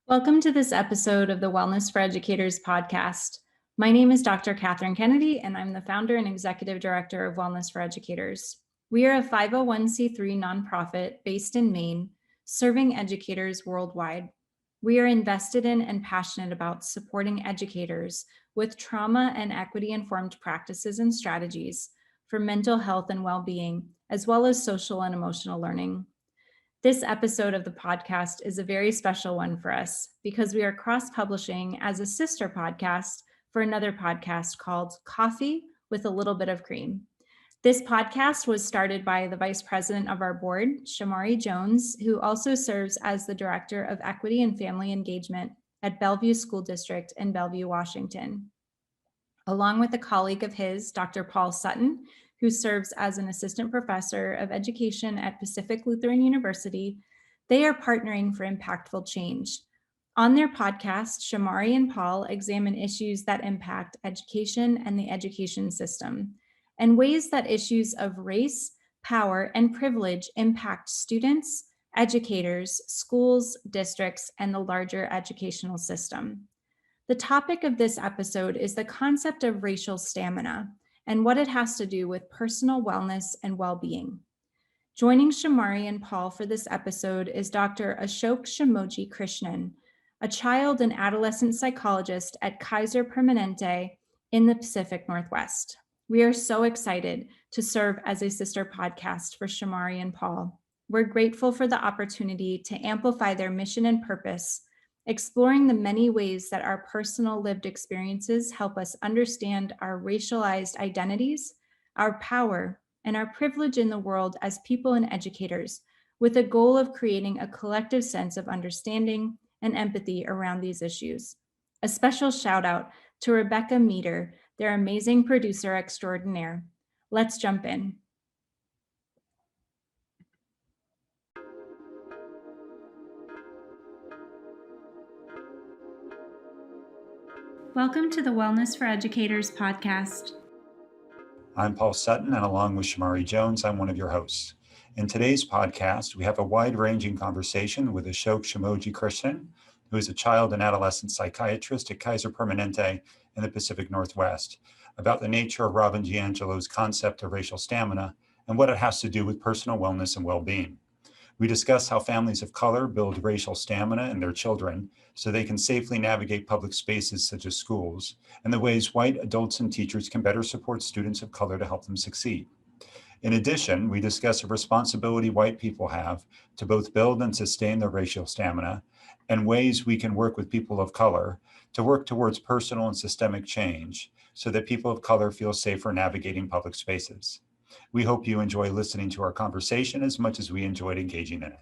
Welcome to this episode of the Wellness for Educators podcast. My name is Dr. Catherine Kennedy, and I'm the founder and executive director of Wellness for Educators. We are a 501c3 nonprofit based in Maine, serving educators worldwide. We are invested in and passionate about supporting educators with trauma and equity-informed practices and strategies for mental health and well-being, as well as social and emotional learning. This episode of the podcast is a very special one for us because we are cross-publishing as a sister podcast for another podcast called Coffee with a Little Bit of Cream. This podcast was started by the vice president of our board, Shamari Jones, who also serves as the director of equity and family engagement at Bellevue School District in Bellevue, Washington. Along with a colleague of his, Dr. Paul Sutton, who serves as an assistant professor of education at Pacific Lutheran University, they are partnering for impactful change. On their podcast, Shamari and Paul examine issues that impact education and the education system, and ways that issues of race, power, and privilege impact students, educators, schools, districts, and the larger educational system. The topic of this episode is the concept of racial stamina and what it has to do with personal wellness and well-being. Joining Shamari and Paul for this episode is Dr. Ashok Shamoji Krishnan, a child and adolescent psychologist at Kaiser Permanente in the Pacific Northwest. We are so excited to serve as a sister podcast for Shamari and Paul. We're grateful for the opportunity to amplify their mission and purpose, exploring the many ways that our personal lived experiences help us understand our racialized identities, our power, and our privilege in the world as people and educators, with a goal of creating a collective sense of understanding and empathy around these issues. A special shout out to Rebecca Meter, their amazing producer extraordinaire. Let's jump in. Welcome to the Wellness for Educators podcast. I'm Paul Sutton, and along with Shamari Jones, I'm one of your hosts. In today's podcast, we have a wide-ranging conversation with Ashok Shamoji Krishnan, who is a child and adolescent psychiatrist at Kaiser Permanente in the Pacific Northwest, about the nature of Robin DiAngelo's concept of racial stamina and what it has to do with personal wellness and well-being. We discuss how families of color build racial stamina in their children so they can safely navigate public spaces such as schools, and the ways white adults and teachers can better support students of color to help them succeed. In addition, we discuss a responsibility white people have to both build and sustain their racial stamina, and ways we can work with people of color to work towards personal and systemic change so that people of color feel safer navigating public spaces. We hope you enjoy listening to our conversation as much as we enjoyed engaging in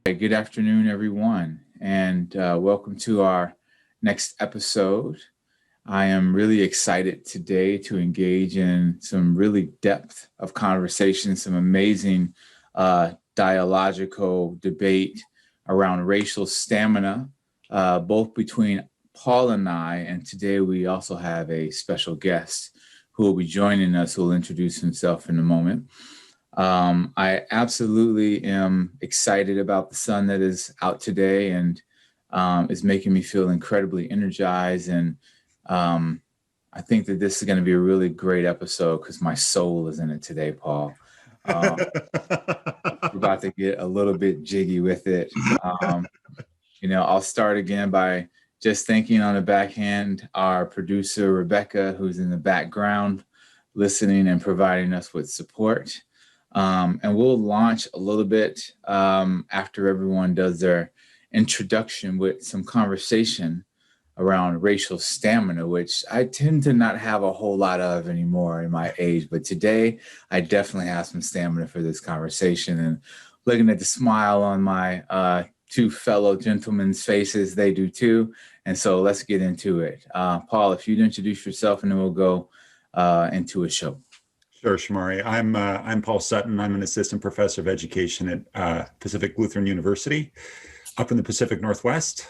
it. Good afternoon, everyone, and welcome to our next episode. I am really excited today to engage in some really depth of conversation, some amazing dialogical debate around racial stamina, both between Paul and I, and today we also have a special guest who will be joining us, who will introduce himself in a moment. I absolutely am excited about the sun that is out today and is making me feel incredibly energized. And I think that this is going to be a really great episode because my soul is in it today, Paul. We're about to get a little bit jiggy with it. I'll start again by just thanking on the backhand our producer, Rebecca, who's in the background listening and providing us with support. And we'll launch a little bit after everyone does their introduction with some conversation around racial stamina, which I tend to not have a whole lot of anymore in my age. But today, I definitely have some stamina for this conversation. And looking at the smile on my two fellow gentlemen's faces, they do too. And so let's get into it. Paul, if you'd introduce yourself, and then we'll go into a show. Sure, Shamari. I'm Paul Sutton. I'm an assistant professor of education at Pacific Lutheran University up in the Pacific Northwest.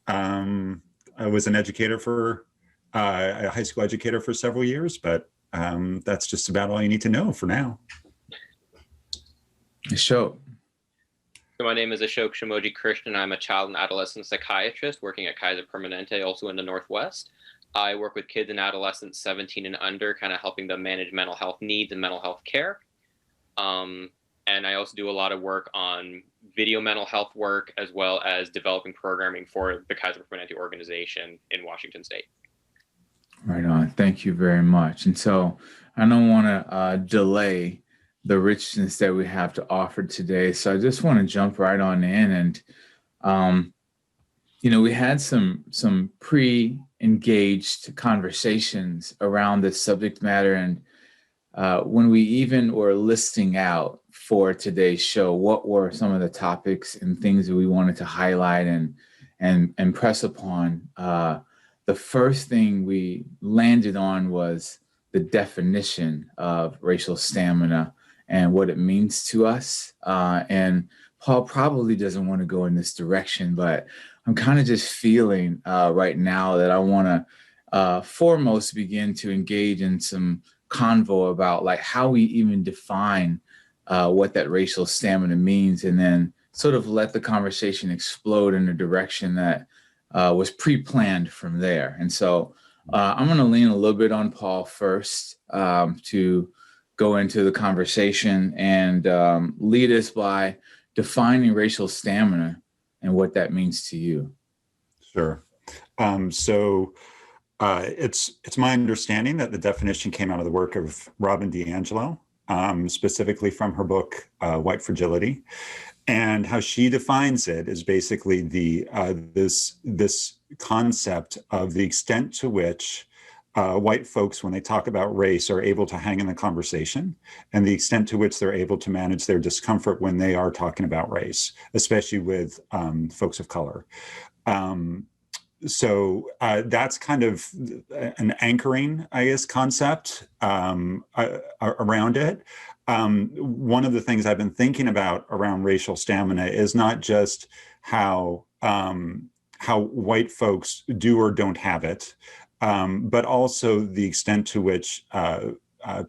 I was an educator a high school educator for several years, but that's just about all you need to know for now. Show. So my name is Ashok Shimoji Krishnan. I'm a child and adolescent psychiatrist working at Kaiser Permanente, also in the Northwest. I work with kids and adolescents 17 and under, kind of helping them manage mental health needs and mental health care. And I also do a lot of work on video mental health work, as well as developing programming for the Kaiser Permanente organization in Washington State. Right on. Thank you very much. And so I don't want to delay the richness that we have to offer today. So I just want to jump right on in. And, we had some pre-engaged conversations around this subject matter. And when we even were listing out for today's show, what were some of the topics and things that we wanted to highlight and press upon, the first thing we landed on was the definition of racial stamina and what it means to us. And Paul probably doesn't want to go in this direction, but I'm kind of just feeling right now that I want to foremost begin to engage in some convo about like how we even define what that racial stamina means, and then sort of let the conversation explode in a direction that was pre-planned from there. And so I'm going to lean a little bit on Paul first to go into the conversation and lead us by defining racial stamina and what that means to you. Sure. So it's my understanding that the definition came out of the work of Robin DiAngelo, specifically from her book, White Fragility. And how she defines it is basically this concept of the extent to which white folks, when they talk about race, are able to hang in the conversation, and the extent to which they're able to manage their discomfort when they are talking about race, especially with folks of color. So that's kind of an anchoring, I guess, concept around it. One of the things I've been thinking about around racial stamina is not just how white folks do or don't have it, but also the extent to which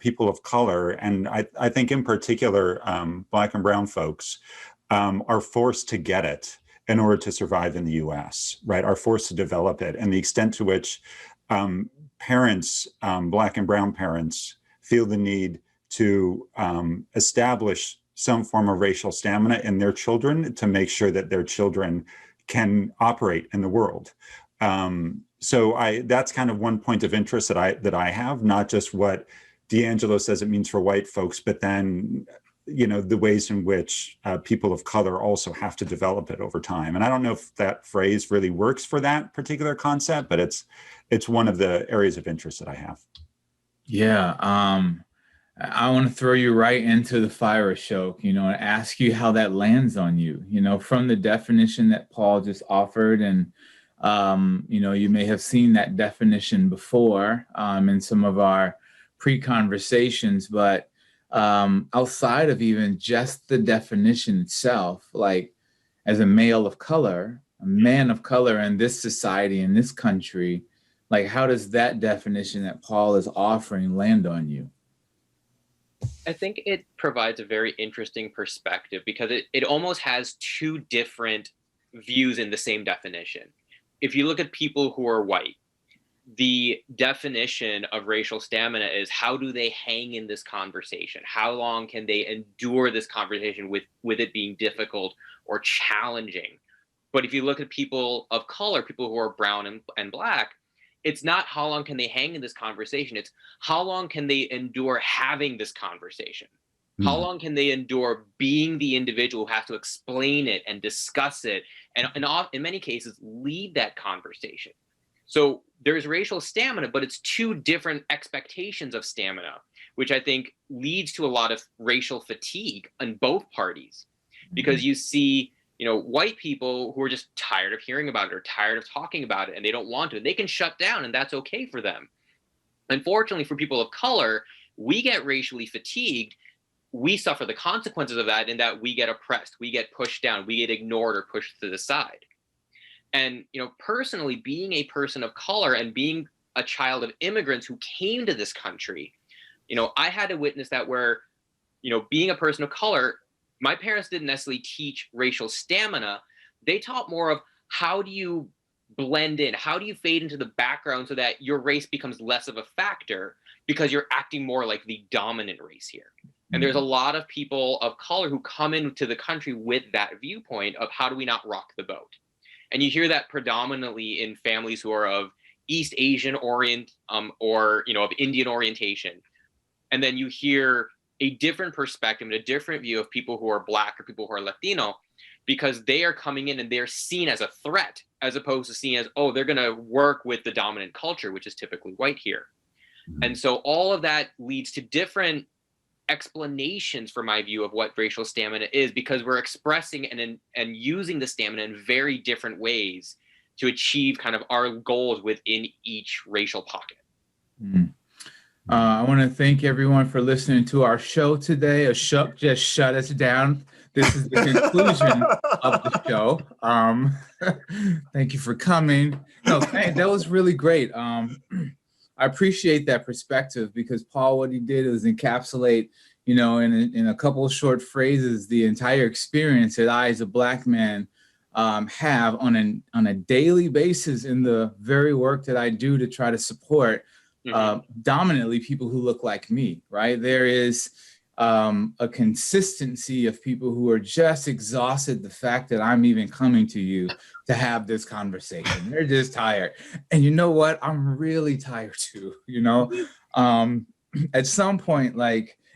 people of color, and I think in particular Black and brown folks, are forced to get it in order to survive in the US, right? Are forced to develop it, and the extent to which parents, Black and brown parents, feel the need to establish some form of racial stamina in their children to make sure that their children can operate in the world. So that's kind of one point of interest that I have, not just what DiAngelo says it means for white folks, but then the ways in which people of color also have to develop it over time. And I don't know if that phrase really works for that particular concept, but it's one of the areas of interest that I have. Yeah. I want to throw you right into the fire, Ashok, and ask you how that lands on you, from the definition that Paul just offered. And, you may have seen that definition before in some of our pre-conversations, but outside of even just the definition itself, like as a male of color, a man of color in this society, in this country, like how does that definition that Paul is offering land on you? I think it provides a very interesting perspective because it almost has two different views in the same definition. If you look at people who are white, the definition of racial stamina is how do they hang in this conversation? How long can they endure this conversation with it being difficult or challenging? But if you look at people of color, people who are brown and Black, it's not how long can they hang in this conversation. It's how long can they endure having this conversation? Mm-hmm. How long can they endure being the individual who has to explain it and discuss it and in many cases lead that conversation? So there's racial stamina, but it's two different expectations of stamina, which I think leads to a lot of racial fatigue on both parties, because you see, white people who are just tired of hearing about it or tired of talking about it and they don't want to, and they can shut down and that's okay for them. Unfortunately, for people of color, we get racially fatigued. We suffer the consequences of that in that we get oppressed, we get pushed down, we get ignored or pushed to the side. And, personally, being a person of color and being a child of immigrants who came to this country, I had to witness that where, being a person of color, My parents didn't necessarily teach racial stamina. They taught more of how do you blend in, how do you fade into the background so that your race becomes less of a factor because you're acting more like the dominant race here. And there's a lot of people of color who come into the country with that viewpoint of how do we not rock the boat. And you hear that predominantly in families who are of East Asian orient or of Indian orientation. And then you hear a different perspective and a different view of people who are Black or people who are Latino, because they are coming in and they're seen as a threat as opposed to seen as, oh, they're going to work with the dominant culture, which is typically white here. And so all of that leads to different explanations for my view of what racial stamina is, because we're expressing and using the stamina in very different ways to achieve kind of our goals within each racial pocket. I want to thank everyone for listening to our show today. Ashok just shut us down. This is the conclusion of the show. Thank you for coming. No, that was really great. I appreciate that perspective, because Paul, what he did is encapsulate, in a couple of short phrases, the entire experience that I, as a Black man, have on a daily basis in the very work that I do to try to support dominantly people who look like me, right? There is a consistency of people who are just exhausted the fact that I'm even coming to you to have this conversation. They're just tired. And you know what? I'm really tired too, At some point,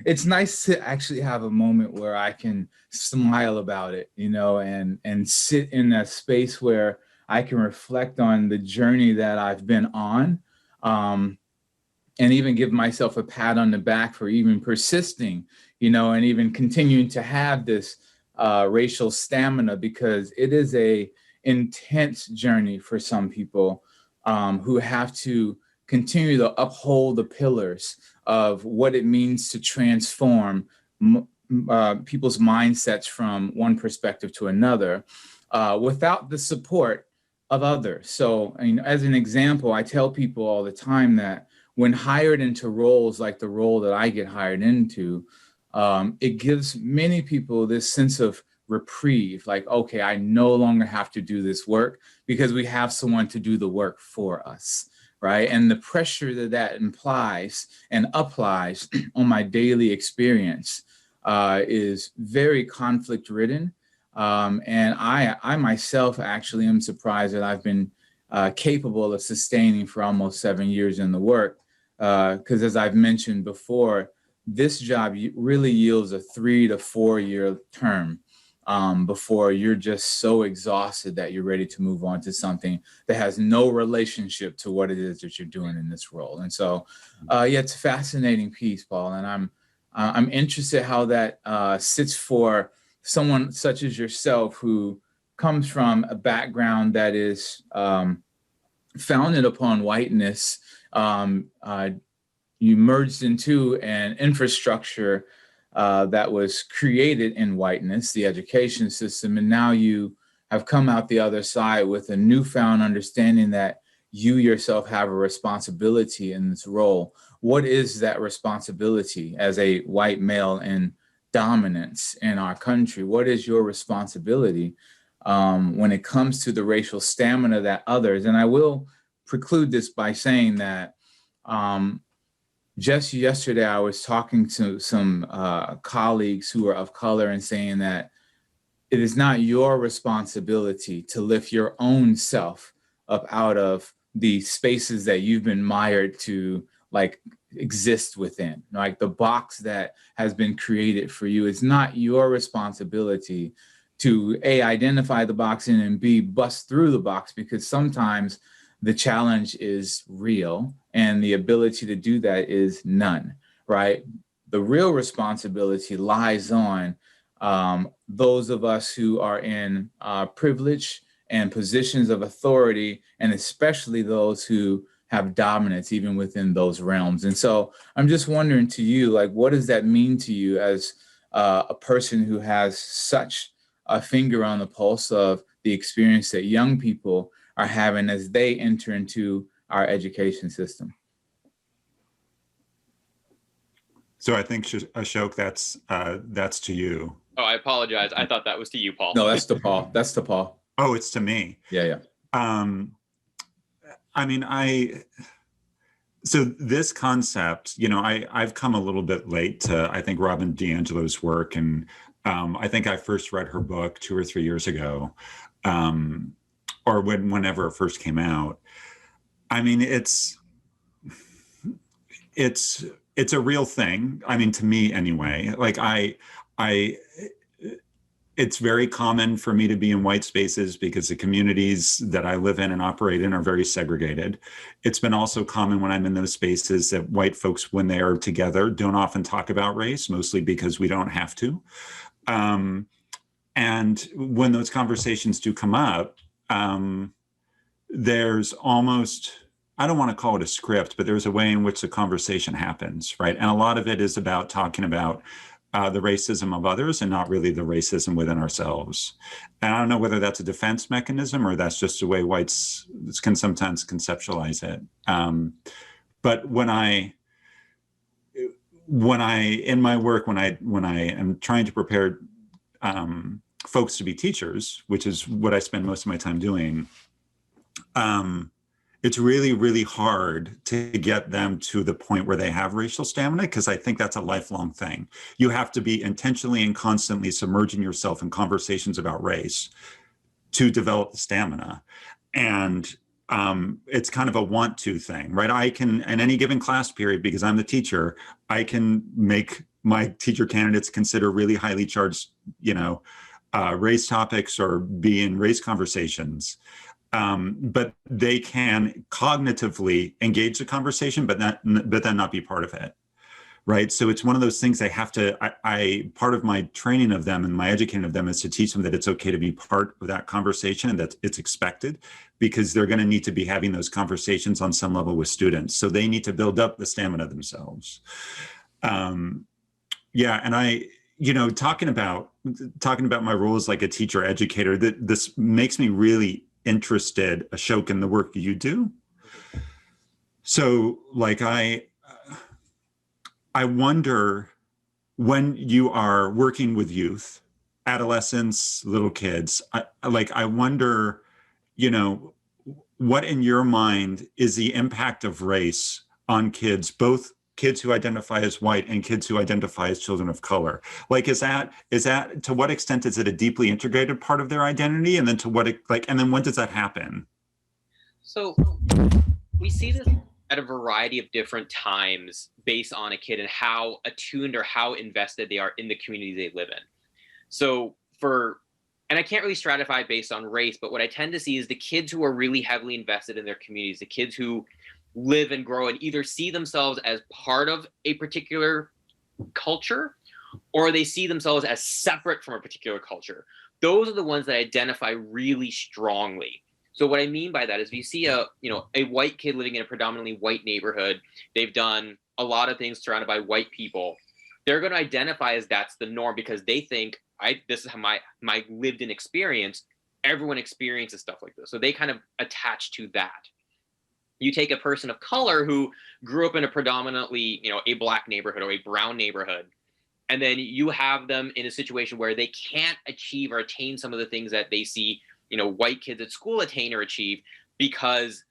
it's nice to actually have a moment where I can smile about it, and sit in that space where I can reflect on the journey that I've been on. And even give myself a pat on the back for even persisting, and even continuing to have this racial stamina, because it is a intense journey for some people who have to continue to uphold the pillars of what it means to transform people's mindsets from one perspective to another without the support of others. So, as an example, I tell people all the time that when hired into roles like the role that I get hired into, it gives many people this sense of reprieve, like, okay, I no longer have to do this work because we have someone to do the work for us, right? And the pressure that implies and applies on my daily experience is very conflict ridden. And I myself actually am surprised that I've been capable of sustaining for almost 7 years in the work. Because as I've mentioned before, this job really yields a 3 to 4 year term before you're just so exhausted that you're ready to move on to something that has no relationship to what it is that you're doing in this role. And so, it's a fascinating piece, Paul, and I'm interested how that sits for someone such as yourself, who comes from a background that is founded upon whiteness. You merged into an infrastructure that was created in whiteness, the education system, and now you have come out the other side with a newfound understanding that you yourself have a responsibility in this role. What is that responsibility as a white male in dominance in our country? What is your responsibility when it comes to the racial stamina that others, and I will preclude this by saying that just yesterday I was talking to some colleagues who are of color and saying that it is not your responsibility to lift your own self up out of the spaces that you've been mired to exist within. Like the box that has been created for you, it's not your responsibility to A, identify the box and B, bust through the box, because sometimes the challenge is real and the ability to do that is none, right? The real responsibility lies on those of us who are in privilege and positions of authority, and especially those who have dominance even within those realms. And so I'm just wondering to you, what does that mean to you as a person who has such a finger on the pulse of the experience that young people are having as they enter into our education system? So I think, Ashok, that's to you. Oh, I apologize. I thought that was to you, Paul. No, that's to Paul. That's to Paul. Oh, it's to me. Yeah. I mean, so this concept, I've come a little bit late to, I think, Robin DiAngelo's work. And I think I first read her book 2 or 3 years ago, or whenever it first came out. I mean, it's a real thing. I mean, to me anyway, like it's very common for me to be in white spaces because the communities that I live in and operate in are very segregated. It's been also common when I'm in those spaces that white folks, when they are together, don't often talk about race, mostly because we don't have to. And when those conversations do come up, there's almost, I don't want to call it a script, but there's a way in which the conversation happens, right? And a lot of it is about talking about the racism of others and not really the racism within ourselves. And I don't know whether that's a defense mechanism or that's just the way whites can sometimes conceptualize it. But when I in my work, when I am trying to prepare folks to be teachers, which is what I spend most of my time doing, it's really, really hard to get them to the point where they have racial stamina, because I think that's a lifelong thing. You have to be intentionally and constantly submerging yourself in conversations about race to develop the stamina. And it's kind of a want to thing, right? I can, in any given class period, because I'm the teacher, I can make my teacher candidates consider really highly charged, race topics or be in race conversations. But they can cognitively engage the conversation, but then not be part of it, right? So it's one of those things they have to, part of my training of them and my educating of them is to teach them that it's okay to be part of that conversation and that it's expected, because they're going to need to be having those conversations on some level with students. So they need to build up the stamina themselves. And talking about my role as like a teacher educator, this makes me really interested, Ashok, in the work you do. So like I wonder, when you are working with youth, adolescents, little kids, I wonder, what in your mind is the impact of race on kids, both kids who identify as white and kids who identify as children of color? Like, is that to what extent is it a deeply integrated part of their identity? And then and then when does that happen? So we see this at a variety of different times based on a kid and how attuned or how invested they are in the community they live in. So and I can't really stratify based on race, but what I tend to see is the kids who are really heavily invested in their communities, the kids who live and grow and either see themselves as part of a particular culture or they see themselves as separate from a particular culture. Those are the ones that identify really strongly. So what I mean by that is if you see a white kid living in a predominantly white neighborhood, they've done a lot of things surrounded by white people, they're going to identify as that's the norm because they think this is how my lived in experience, everyone experiences stuff like this. So they kind of attach to that. You take a person of color who grew up in a predominantly, a black neighborhood or a brown neighborhood, and then you have them in a situation where they can't achieve or attain some of the things that they see, white kids at school attain or achieve because,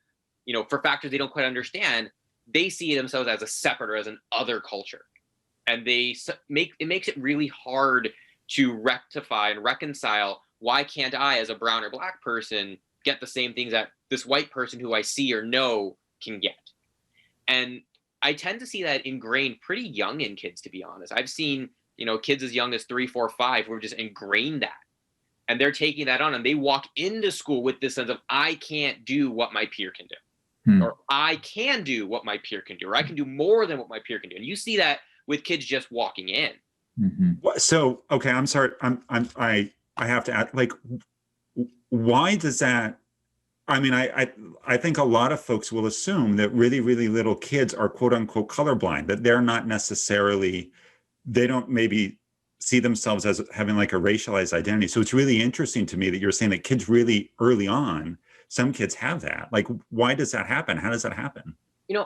for factors they don't quite understand, they see themselves as a separate or as an other culture. And it makes it really hard to rectify and reconcile, why can't I, as a brown or black person, get the same things that this white person who I see or know can get? And I tend to see that ingrained pretty young in kids, to be honest. I've seen, kids as young as 3, 4, 5 who are just ingrained that. And they're taking that on and they walk into school with this sense of, I can't do what my peer can do. Or I can do what my peer can do, or I can do more than what my peer can do. And you see that with kids just walking in. Mm-hmm. So, okay, I'm sorry. I have to add, why does that? I mean, I think a lot of folks will assume that really, really little kids are quote unquote colorblind, that they're not necessarily, they don't maybe see themselves as having like a racialized identity. So it's really interesting to me that you're saying that kids really early on, some kids have that. Like, why does that happen? How does that happen?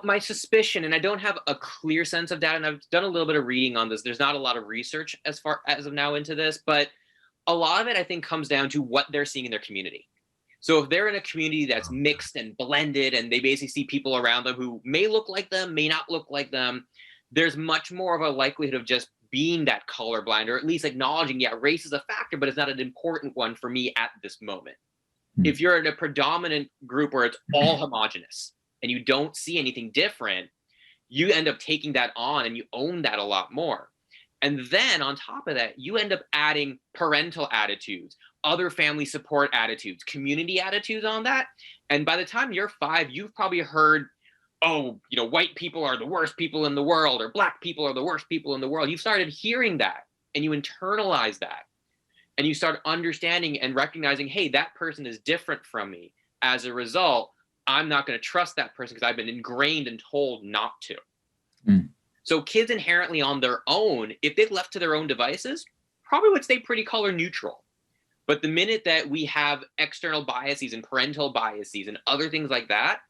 My suspicion, and I don't have a clear sense of data, and I've done a little bit of reading on this. There's not a lot of research as far as of now into this, but a lot of it, I think, comes down to what they're seeing in their community. So if they're in a community that's mixed and blended, and they basically see people around them who may look like them, may not look like them, there's much more of a likelihood of just being that colorblind, or at least acknowledging, yeah, race is a factor, but it's not an important one for me at this moment. If you're in a predominant group where it's all homogenous and you don't see anything different, you end up taking that on and you own that a lot more. And then on top of that, you end up adding parental attitudes, other family support attitudes, community attitudes on that. And by the time you're 5, you've probably heard, oh, white people are the worst people in the world, or black people are the worst people in the world. You've started hearing that and you internalize that. And you start understanding and recognizing, hey, that person is different from me. As a result, I'm not going to trust that person because I've been ingrained and told not to. So kids inherently on their own, if they're left to their own devices, probably would stay pretty color neutral. But the minute that we have external biases and parental biases and other things like that,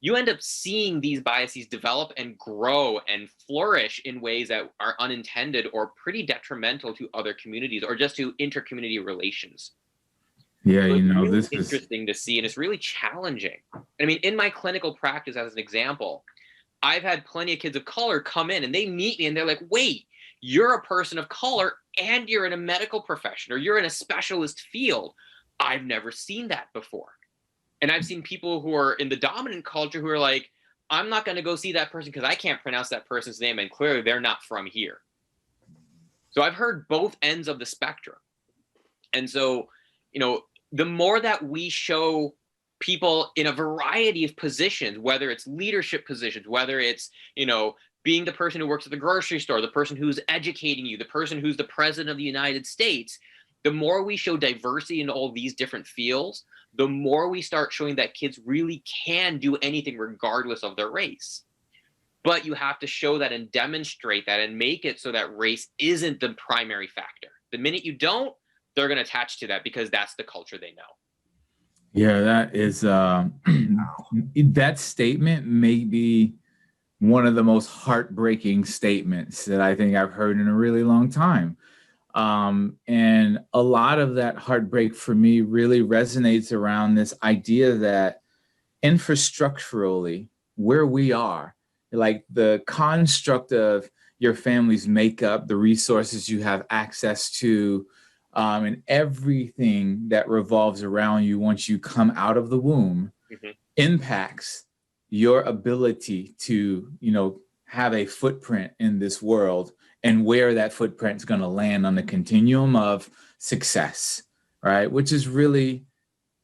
you end up seeing these biases develop and grow and flourish in ways that are unintended or pretty detrimental to other communities or just to intercommunity relations. Yeah, so really this is interesting to see, and it's really challenging. I mean, in my clinical practice, as an example, I've had plenty of kids of color come in and they meet me and they're like, wait, you're a person of color and you're in a medical profession or you're in a specialist field. I've never seen that before. And I've seen people who are in the dominant culture who are like, I'm not going to go see that person because I can't pronounce that person's name, and clearly they're not from here. So I've heard both ends of the spectrum. And so, the more that we show people in a variety of positions, whether it's leadership positions, whether it's, being the person who works at the grocery store, the person who's educating you, the person who's the president of the United States, the more we show diversity in all these different fields, the more we start showing that kids really can do anything regardless of their race. But you have to show that and demonstrate that and make it so that race isn't the primary factor. The minute you don't, they're going to attach to that because that's the culture they know. Yeah, that is that statement may be one of the most heartbreaking statements that I think I've heard in a really long time. And a lot of that heartbreak for me really resonates around this idea that infrastructurally, where we are, like the construct of your family's makeup, the resources you have access to, and everything that revolves around you once you come out of the womb impacts your ability to, have a footprint in this world and where that footprint is going to land on the continuum of success, right? Which is really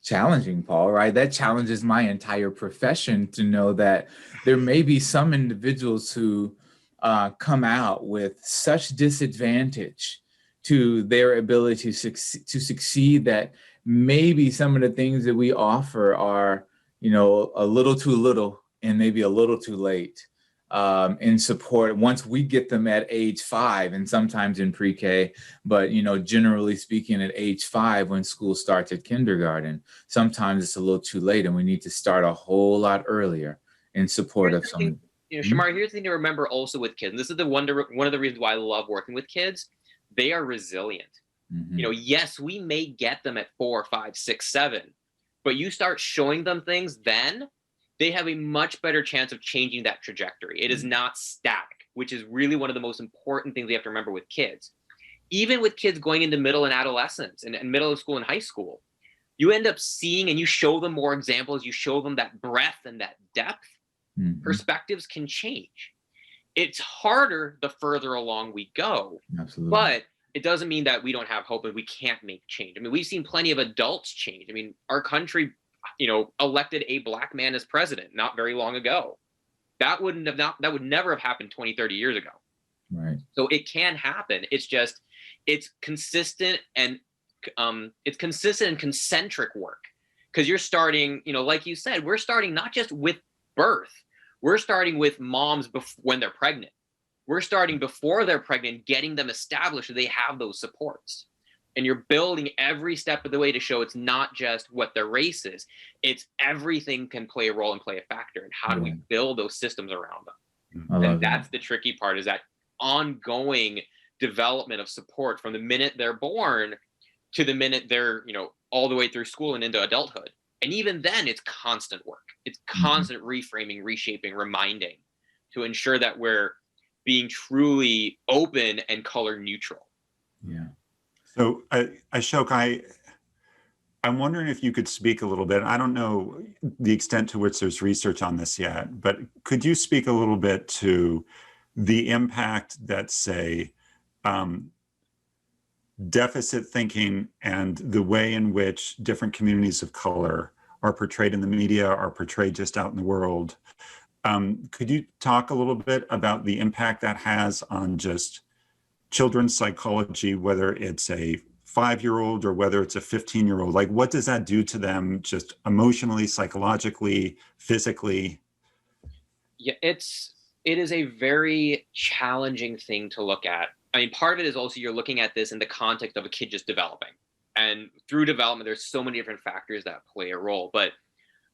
challenging, Paul, right? That challenges my entire profession to know that there may be some individuals who come out with such disadvantage to their ability to succeed that maybe some of the things that we offer are, a little too little and maybe a little too late in support once we get them at age 5 and sometimes in pre-K, but, generally speaking at age 5 when school starts at kindergarten, sometimes it's a little too late and we need to start a whole lot earlier in support of some. Shamari, here's the thing to remember also with kids. And this is one of the reasons why I love working with kids. They are resilient. Yes, we may get them at 4, 5, 6, 7, but you start showing them things then, they have a much better chance of changing that trajectory. It is not static, which is really one of the most important things we have to remember with kids. Even with kids going into middle and adolescence and middle of school and high school, you end up seeing, and you show them more examples, you show them that breadth and that depth, perspectives can change. It's harder the further along we go. Absolutely. But it doesn't mean that we don't have hope and we can't make change. I mean, we've seen plenty of adults change. I mean, our country, elected a black man as president not very long ago. That would never have happened 20, 30 years ago. Right. So it can happen. It's just, it's consistent and concentric work. Because you're starting, like you said, we're starting not just with birth. We're starting with moms when they're pregnant. We're starting before they're pregnant, getting them established so they have those supports. And you're building every step of the way to show it's not just what their race is, it's everything can play a role and play a factor. And how do we build those systems around them? And that's the tricky part, is that ongoing development of support from the minute they're born to the minute they're, all the way through school and into adulthood. And even then, it's constant work. It's constant reframing, reshaping, reminding to ensure that we're being truly open and color neutral. Yeah. So, Ashok, I'm wondering if you could speak a little bit. I don't know the extent to which there's research on this yet, but could you speak a little bit to the impact that, say, deficit thinking and the way in which different communities of color are portrayed in the media, are portrayed just out in the world? Could you talk a little bit about the impact that has on just children's psychology, whether it's a 5-year-old or whether it's a 15-year-old? Like, what does that do to them just emotionally, psychologically, physically? Yeah, it is a very challenging thing to look at. I mean, part of it is also you're looking at this in the context of a kid just developing. And through development, there's so many different factors that play a role. But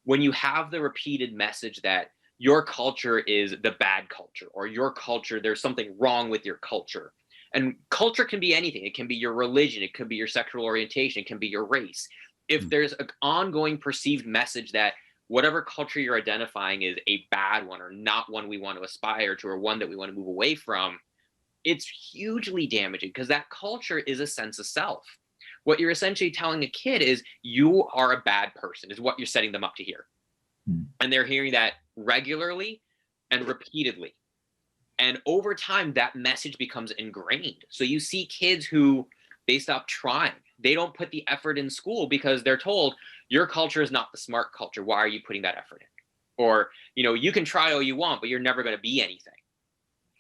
when you have the repeated message that your culture is the bad culture, or your culture, there's something wrong with your culture. And culture can be anything. It can be your religion. It could be your sexual orientation. It can be your race. If there's an ongoing perceived message that whatever culture you're identifying is a bad one, or not one we want to aspire to, or one that we want to move away from, it's hugely damaging, because that culture is a sense of self. What you're essentially telling a kid is you are a bad person, is what you're setting them up to hear. And they're hearing that regularly and repeatedly. And over time, that message becomes ingrained. So you see kids who, they stop trying. They don't put the effort in school because they're told, your culture is not the smart culture. Why are you putting that effort in? Or, you can try all you want, but you're never going to be anything.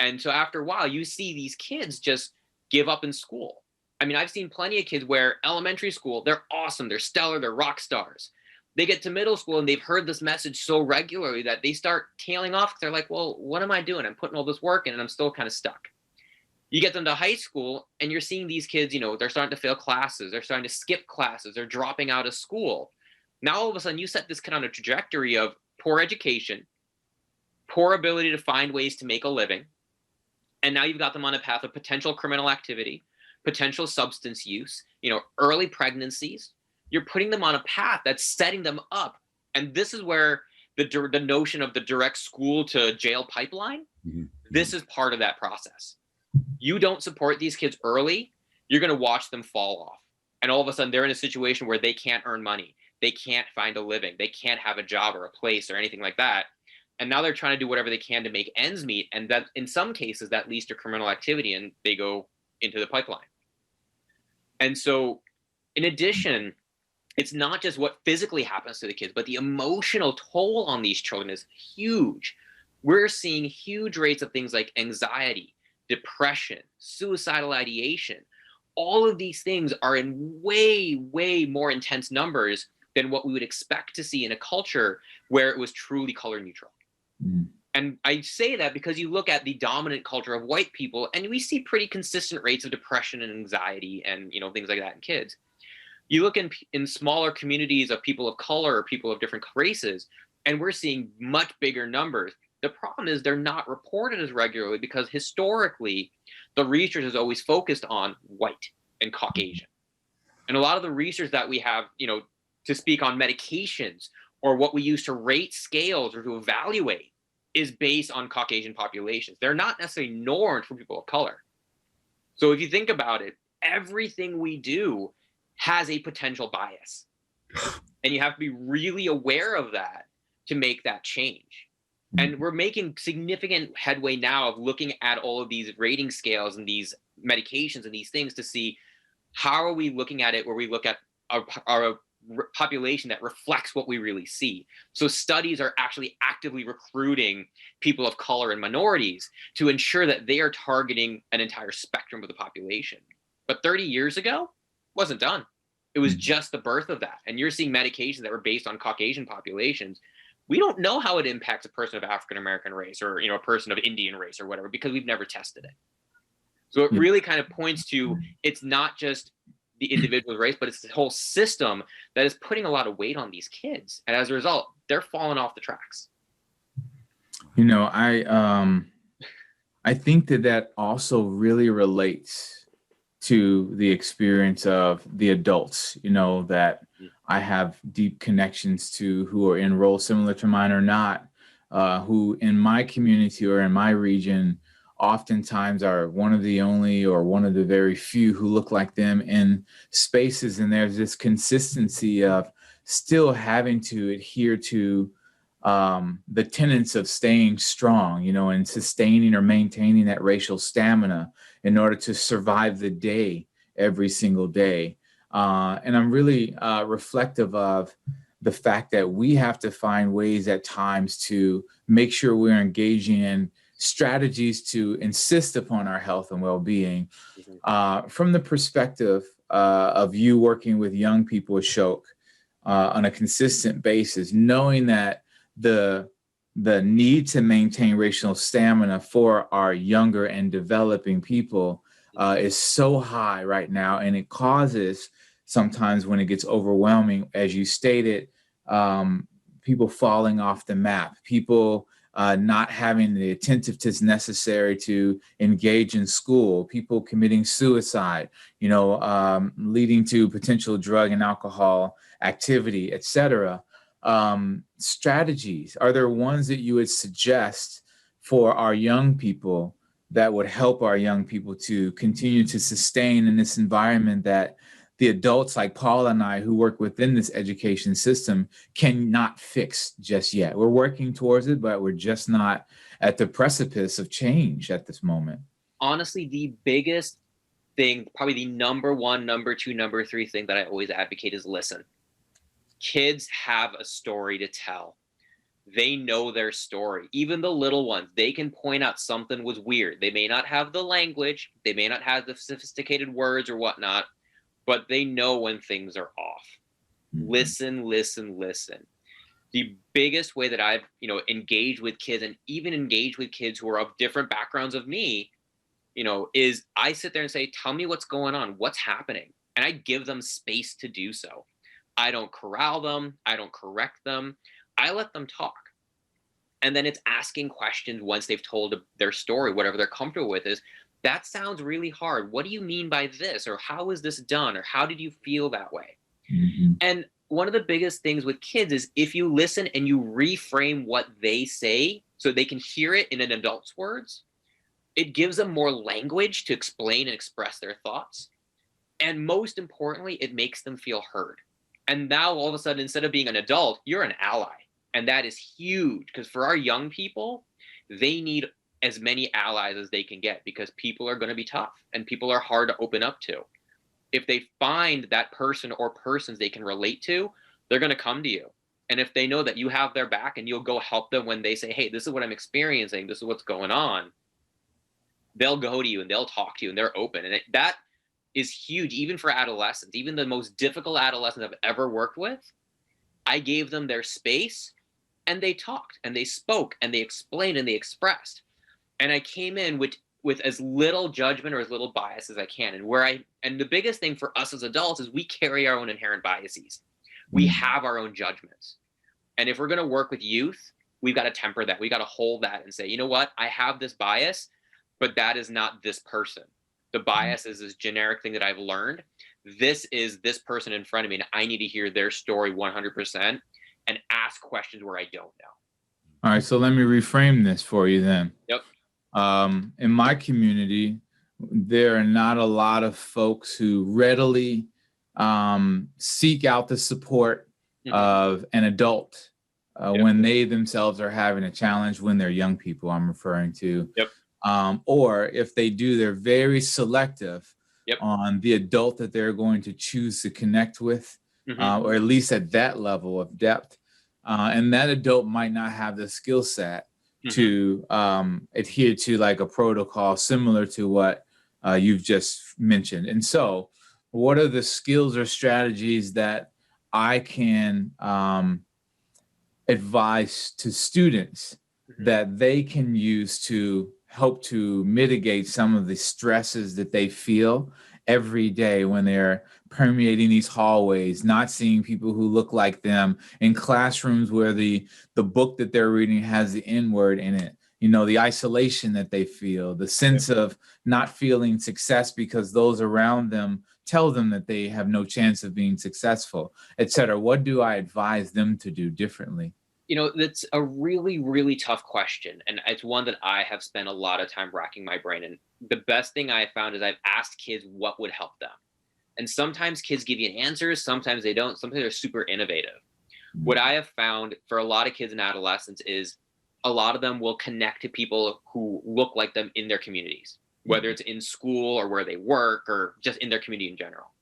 And so after a while, you see these kids just give up in school. I mean, I've seen plenty of kids where elementary school, they're awesome, they're stellar, they're rock stars. They get to middle school and they've heard this message so regularly that they start tailing off. They're like, well, what am I doing? I'm putting all this work in and I'm still kind of stuck. You get them to high school and you're seeing these kids, they're starting to fail classes. They're starting to skip classes. They're dropping out of school. Now, all of a sudden, you set this kid on a trajectory of poor education, poor ability to find ways to make a living. And now you've got them on a path of potential criminal activity, potential substance use, early pregnancies. You're putting them on a path that's setting them up. And this is where the notion of the direct school to jail pipeline, this is part of that process. You don't support these kids early, you're going to watch them fall off. And all of a sudden, they're in a situation where they can't earn money. They can't find a living. They can't have a job or a place or anything like that. And now they're trying to do whatever they can to make ends meet. And that, in some cases, that leads to criminal activity and they go into the pipeline. And so, in addition, it's not just what physically happens to the kids, but the emotional toll on these children is huge. We're seeing huge rates of things like anxiety, depression, suicidal ideation. All of these things are in way, way more intense numbers than what we would expect to see in a culture where it was truly color neutral. And I say that because you look at the dominant culture of white people and we see pretty consistent rates of depression and anxiety and things like that in kids. You look in smaller communities of people of color or people of different races, and we're seeing much bigger numbers. The problem is they're not reported as regularly because historically, the research is always focused on white and Caucasian. And a lot of the research that we have, to speak on medications or what we use to rate scales or to evaluate is based on Caucasian populations. They're not necessarily normed for people of color. So if you think about it, everything we do has a potential bias. And you have to be really aware of that to make that change. And we're making significant headway now of looking at all of these rating scales and these medications and these things to see how are we looking at it where we look at our population that reflects what we really see. So studies are actually actively recruiting people of color and minorities to ensure that they are targeting an entire spectrum of the population. But 30 years ago, wasn't done. It was just the birth of that. And you're seeing medications that were based on Caucasian populations. We don't know how it impacts a person of African-American race or, a person of Indian race or whatever, because we've never tested it. So it really kind of points to, it's not just the individual's race, but it's the whole system that is putting a lot of weight on these kids. And as a result, they're falling off the tracks. You know, I think that also really relates to the experience of the adults, you know, that I have deep connections to, who are in roles similar to mine or not, who in my community or in my region oftentimes are one of the only or one of the very few who look like them in spaces. And there's this consistency of still having to adhere to the tenets of staying strong, you know, and sustaining or maintaining that racial stamina in order to survive the day every single day. And I'm really reflective of the fact that we have to find ways at times to make sure we're engaging in strategies to insist upon our health and well-being. From the perspective of you working with young people, Ashok, on a consistent basis, knowing that the need to maintain racial stamina for our younger and developing people is so high right now, and it causes sometimes, when it gets overwhelming, as you stated, people falling off the map, people not having the attentiveness necessary to engage in school, people committing suicide, you know, leading to potential drug and alcohol activity, etc. Strategies, are there ones that you would suggest for our young people that would help our young people to continue to sustain in this environment that the adults like Paul and I who work within this education system cannot fix just yet? We're working towards it, but we're just not at the precipice of change at this moment. Honestly, the biggest thing, probably the number one, number two, number three thing that I always advocate is listen. Kids have a story to tell. They know their story. Even the little ones, they can point out something was weird. They may not have the language, they may not have the sophisticated words or whatnot, but they know when things are off. Listen, listen, listen. The biggest way that I've, you know, engaged with kids, and even engaged with kids who are of different backgrounds of me, you know, is I sit there and say, tell me what's going on, what's happening. And I give them space to do so. I don't corral them. I don't correct them. I let them talk. And then it's asking questions once they've told their story, whatever they're comfortable with, is, that sounds really hard. What do you mean by this? Or how is this done? Or how did you feel that way? And one of the biggest things with kids is if you listen and you reframe what they say so they can hear it in an adult's words, it gives them more language to explain and express their thoughts. And most importantly, it makes them feel heard. And now all of a sudden, instead of being an adult, you're an ally. And that is huge, because for our young people, they need as many allies as they can get, because people are going to be tough and people are hard to open up to. If they find that person or persons they can relate to, they're going to come to you. And if they know that you have their back and you'll go help them when they say, hey, this is what I'm experiencing, this is what's going on, they'll go to you and they'll talk to you and they're open. And that is huge, even for adolescents. Even the most difficult adolescents I've ever worked with, I gave them their space and they talked and they spoke and they explained and they expressed. And I came in with as little judgment or as little bias as I can. And the biggest thing for us as adults is we carry our own inherent biases. We have our own judgments. And if we're going to work with youth, we've got to temper that. We got to hold that and say, you know what? I have this bias, but that is not this person. The bias is this generic thing that I've learned. This is this person in front of me, and I need to hear their story 100% and ask questions where I don't know. All right, so let me reframe this for you then. Yep. In my community, there are not a lot of folks who readily seek out the support of an adult when they themselves are having a challenge, when they're young people, I'm referring to. Yep. Or if they do, they're very selective on the adult that they're going to choose to connect with, or at least at that level of depth. And that adult might not have the skill set to adhere to like a protocol similar to what you've just mentioned. And so what are the skills or strategies that I can advise to students that they can use to help to mitigate some of the stresses that they feel every day when they're permeating these hallways, not seeing people who look like them, in classrooms where the book that they're reading has the N word in it. You know, the isolation that they feel, the sense of not feeling success because those around them tell them that they have no chance of being successful, et cetera. What do I advise them to do differently? You know, that's a really, really tough question. And it's one that I have spent a lot of time racking my brain. And the best thing I found is I've asked kids what would help them. And sometimes kids give you answers, sometimes they don't, sometimes they're super innovative. What I have found for a lot of kids and adolescents is a lot of them will connect to people who look like them in their communities, whether it's in school or where they work or just in their community in general,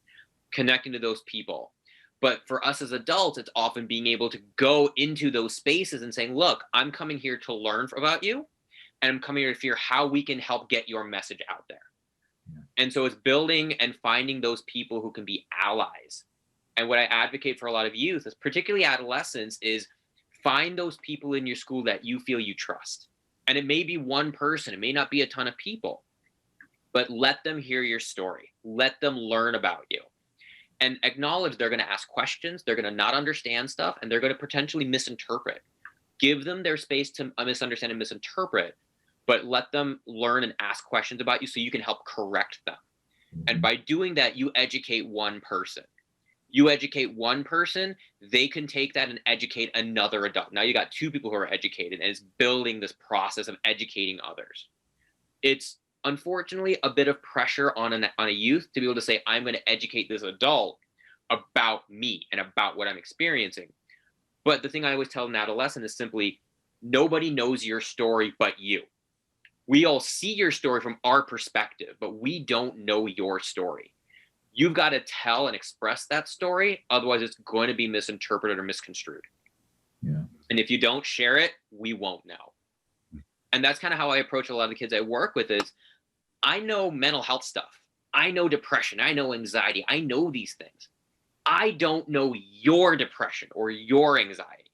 connecting to those people. But for us as adults, it's often being able to go into those spaces and saying, look, I'm coming here to learn about you, and I'm coming here to hear how we can help get your message out there. Yeah. And so it's building and finding those people who can be allies. And what I advocate for a lot of youth, particularly adolescents, is find those people in your school that you feel you trust. And it may be one person, it may not be a ton of people, but let them hear your story. Let them learn about you. And acknowledge they're going to ask questions, they're going to not understand stuff, and they're going to potentially misinterpret. Give them their space to misunderstand and misinterpret, but let them learn and ask questions about you so you can help correct them. And by doing that, you educate one person. You educate one person, they can take that and educate another adult. Now you got two people who are educated, and it's building this process of educating others. It's unfortunately a bit of pressure on a youth to be able to say, I'm going to educate this adult about me and about what I'm experiencing. But the thing I always tell an adolescent is simply, nobody knows your story but you. We all see your story from our perspective, but we don't know your story. You've got to tell and express that story. Otherwise, it's going to be misinterpreted or misconstrued. Yeah. And if you don't share it, we won't know. And that's kind of how I approach a lot of the kids I work with is, I know mental health stuff. I know depression. I know anxiety. I know these things. I don't know your depression or your anxiety.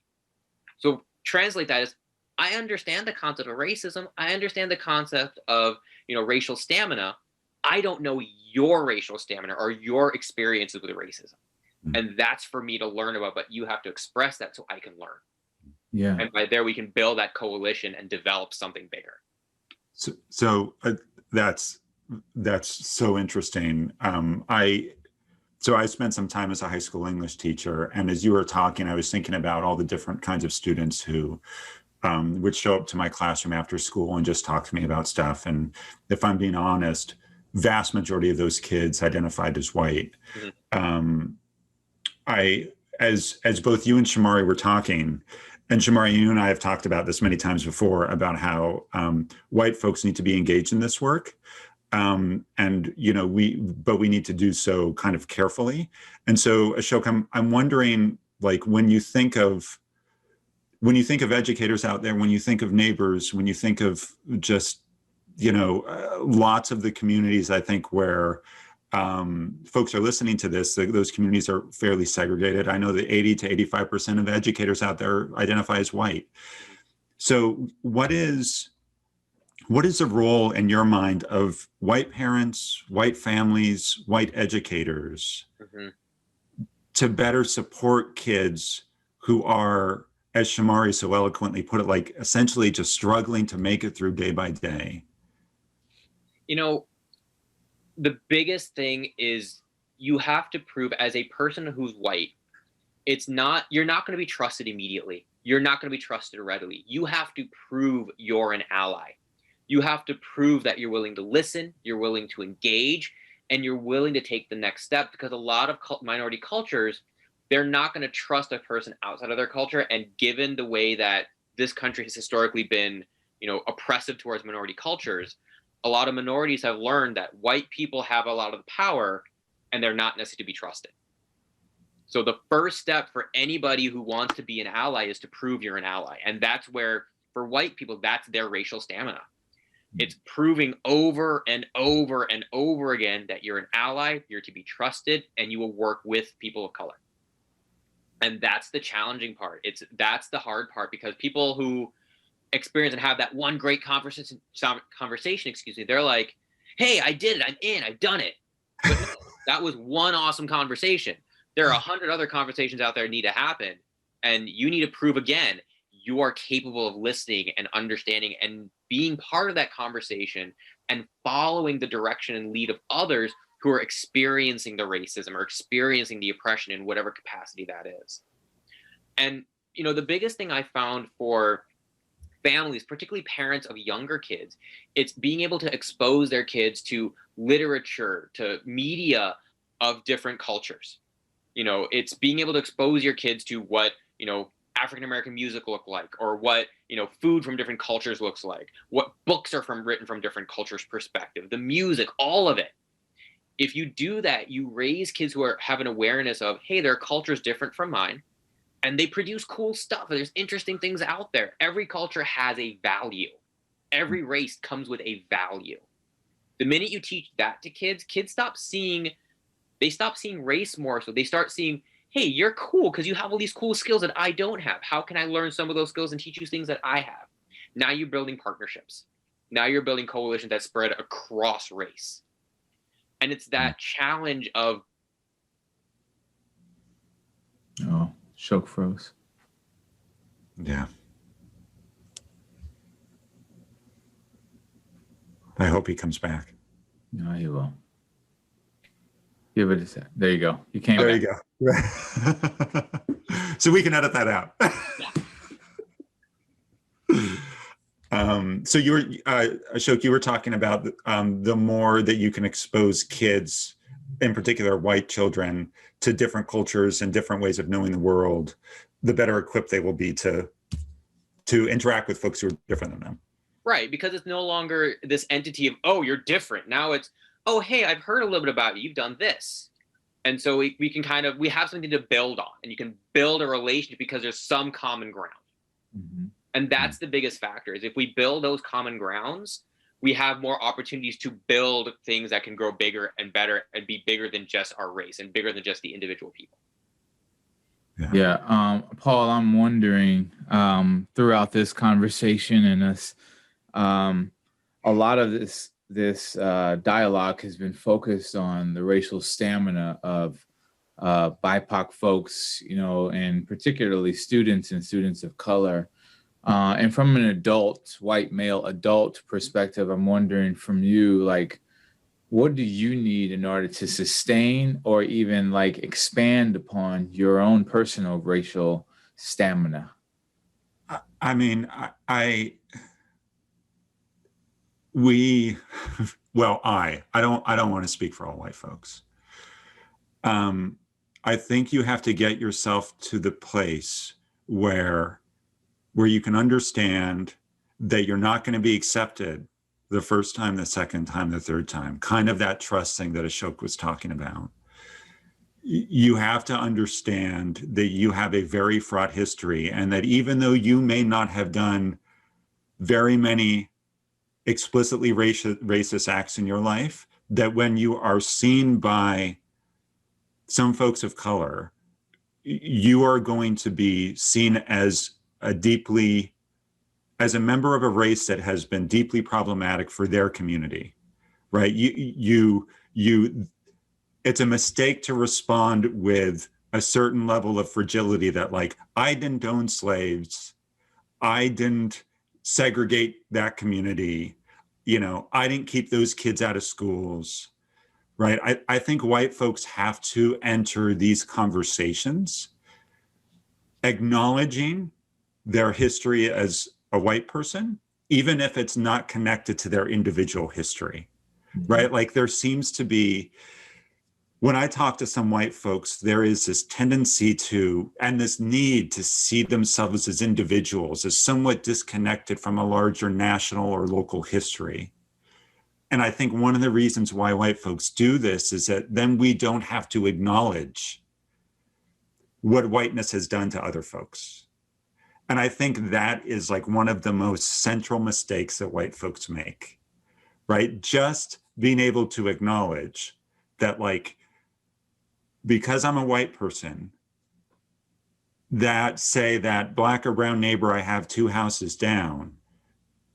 So translate that as, I understand the concept of racism. I understand the concept of, racial stamina. I don't know your racial stamina or your experiences with racism. And that's for me to learn about, but you have to express that so I can learn. Yeah. And by there, we can build that coalition and develop something bigger. So that's so interesting. I spent some time as a high school English teacher, and as you were talking, I was thinking about all the different kinds of students who would show up to my classroom after school and just talk to me about stuff. And if I'm being honest, vast majority of those kids identified as white. Mm-hmm. As both you and Shamari were talking, and Shamari, you and I have talked about this many times before about how white folks need to be engaged in this work. And we need to do so kind of carefully. And so, Ashok, I'm wondering, like, when you think of educators out there, when you think of neighbors, when you think of just, lots of the communities, I think, where folks are listening to this, those communities are fairly segregated. I know that 80 to 85% of educators out there identify as white. So what is the role in your mind of white parents, white families, white educators to better support kids who are, as Shamari so eloquently put it, like essentially just struggling to make it through day by day? The biggest thing is you have to prove, as a person who's white, you're not going to be trusted immediately. You're not going to be trusted readily. You have to prove you're an ally. You have to prove that you're willing to listen, you're willing to engage, and you're willing to take the next step, because a lot of minority cultures, they're not going to trust a person outside of their culture. And given the way that this country has historically been, oppressive towards minority cultures, a lot of minorities have learned that white people have a lot of the power and they're not necessarily to be trusted. So the first step for anybody who wants to be an ally is to prove you're an ally. And that's where, for white people, that's their racial stamina. It's proving over and over and over again that you're an ally, you're to be trusted, and you will work with people of color. And that's the challenging part. That's the hard part, because people who experience and have that one great conversation, they're like, hey, I did it, I'm in, I've done it. But no, that was one awesome conversation. There are 100 other conversations out there that need to happen, and you need to prove again you are capable of listening and understanding and being part of that conversation and following the direction and lead of others who are experiencing the racism or experiencing the oppression in whatever capacity that is. And, the biggest thing I found for families, particularly parents of younger kids, it's being able to expose their kids to literature, to media of different cultures. It's being able to expose your kids to what, African American music look like, or what, food from different cultures looks like, what books are written from different cultures' perspective, the music, all of it. If you do that, you raise kids who have an awareness of, hey, their culture is different from mine, and they produce cool stuff. There's interesting things out there. Every culture has a value. Every race comes with a value. The minute you teach that to kids stop seeing race more. So they start seeing, hey, you're cool because you have all these cool skills that I don't have. How can I learn some of those skills and teach you things that I have? Now you're building partnerships. Now you're building coalitions that spread across race. And it's that challenge of... Oh, Shoke froze. Yeah. I hope he comes back. No, he will. Give it a sec. There you go. You came There back. you go. So we can edit that out. So you were, Ashok, you were talking about the more that you can expose kids, in particular white children, to different cultures and different ways of knowing the world, the better equipped they will be to interact with folks who are different than them. Right, because it's no longer this entity of, oh, you're different. Now it's, oh, hey, I've heard a little bit about you. You've done this. And so we can we have something to build on, and you can build a relationship because there's some common ground. Mm-hmm. And that's the biggest factor, is if we build those common grounds, we have more opportunities to build things that can grow bigger and better and be bigger than just our race and bigger than just the individual people. Yeah. Paul, I'm wondering, throughout this conversation and us, a lot of this dialogue has been focused on the racial stamina of BIPOC folks, and particularly students and students of color. And from an white male adult perspective, I'm wondering from you, like, what do you need in order to sustain or even like expand upon your own personal racial stamina? I mean, I don't want to speak for all white folks. I think you have to get yourself to the place where you can understand that you're not going to be accepted the first time, the second time, the third time, kind of that trust thing that Ashok was talking about. You have to understand that you have a very fraught history, and that even though you may not have done very many explicitly racist acts in your life, that when you are seen by some folks of color, you are going to be seen as as a member of a race that has been deeply problematic for their community, right? It's a mistake to respond with a certain level of fragility that, like, I didn't own slaves, I didn't segregate that community, I didn't keep those kids out of schools, right? I think white folks have to enter these conversations acknowledging their history as a white person, even if it's not connected to their individual history, right? Like, there seems to be, when I talk to some white folks, there is this tendency and this need to see themselves as individuals, as somewhat disconnected from a larger national or local history. And I think one of the reasons why white folks do this is that then we don't have to acknowledge what whiteness has done to other folks. And I think that is like one of the most central mistakes that white folks make, right? Just being able to acknowledge that, like, because I'm a white person, that, say, that Black or brown neighbor I have 2 houses down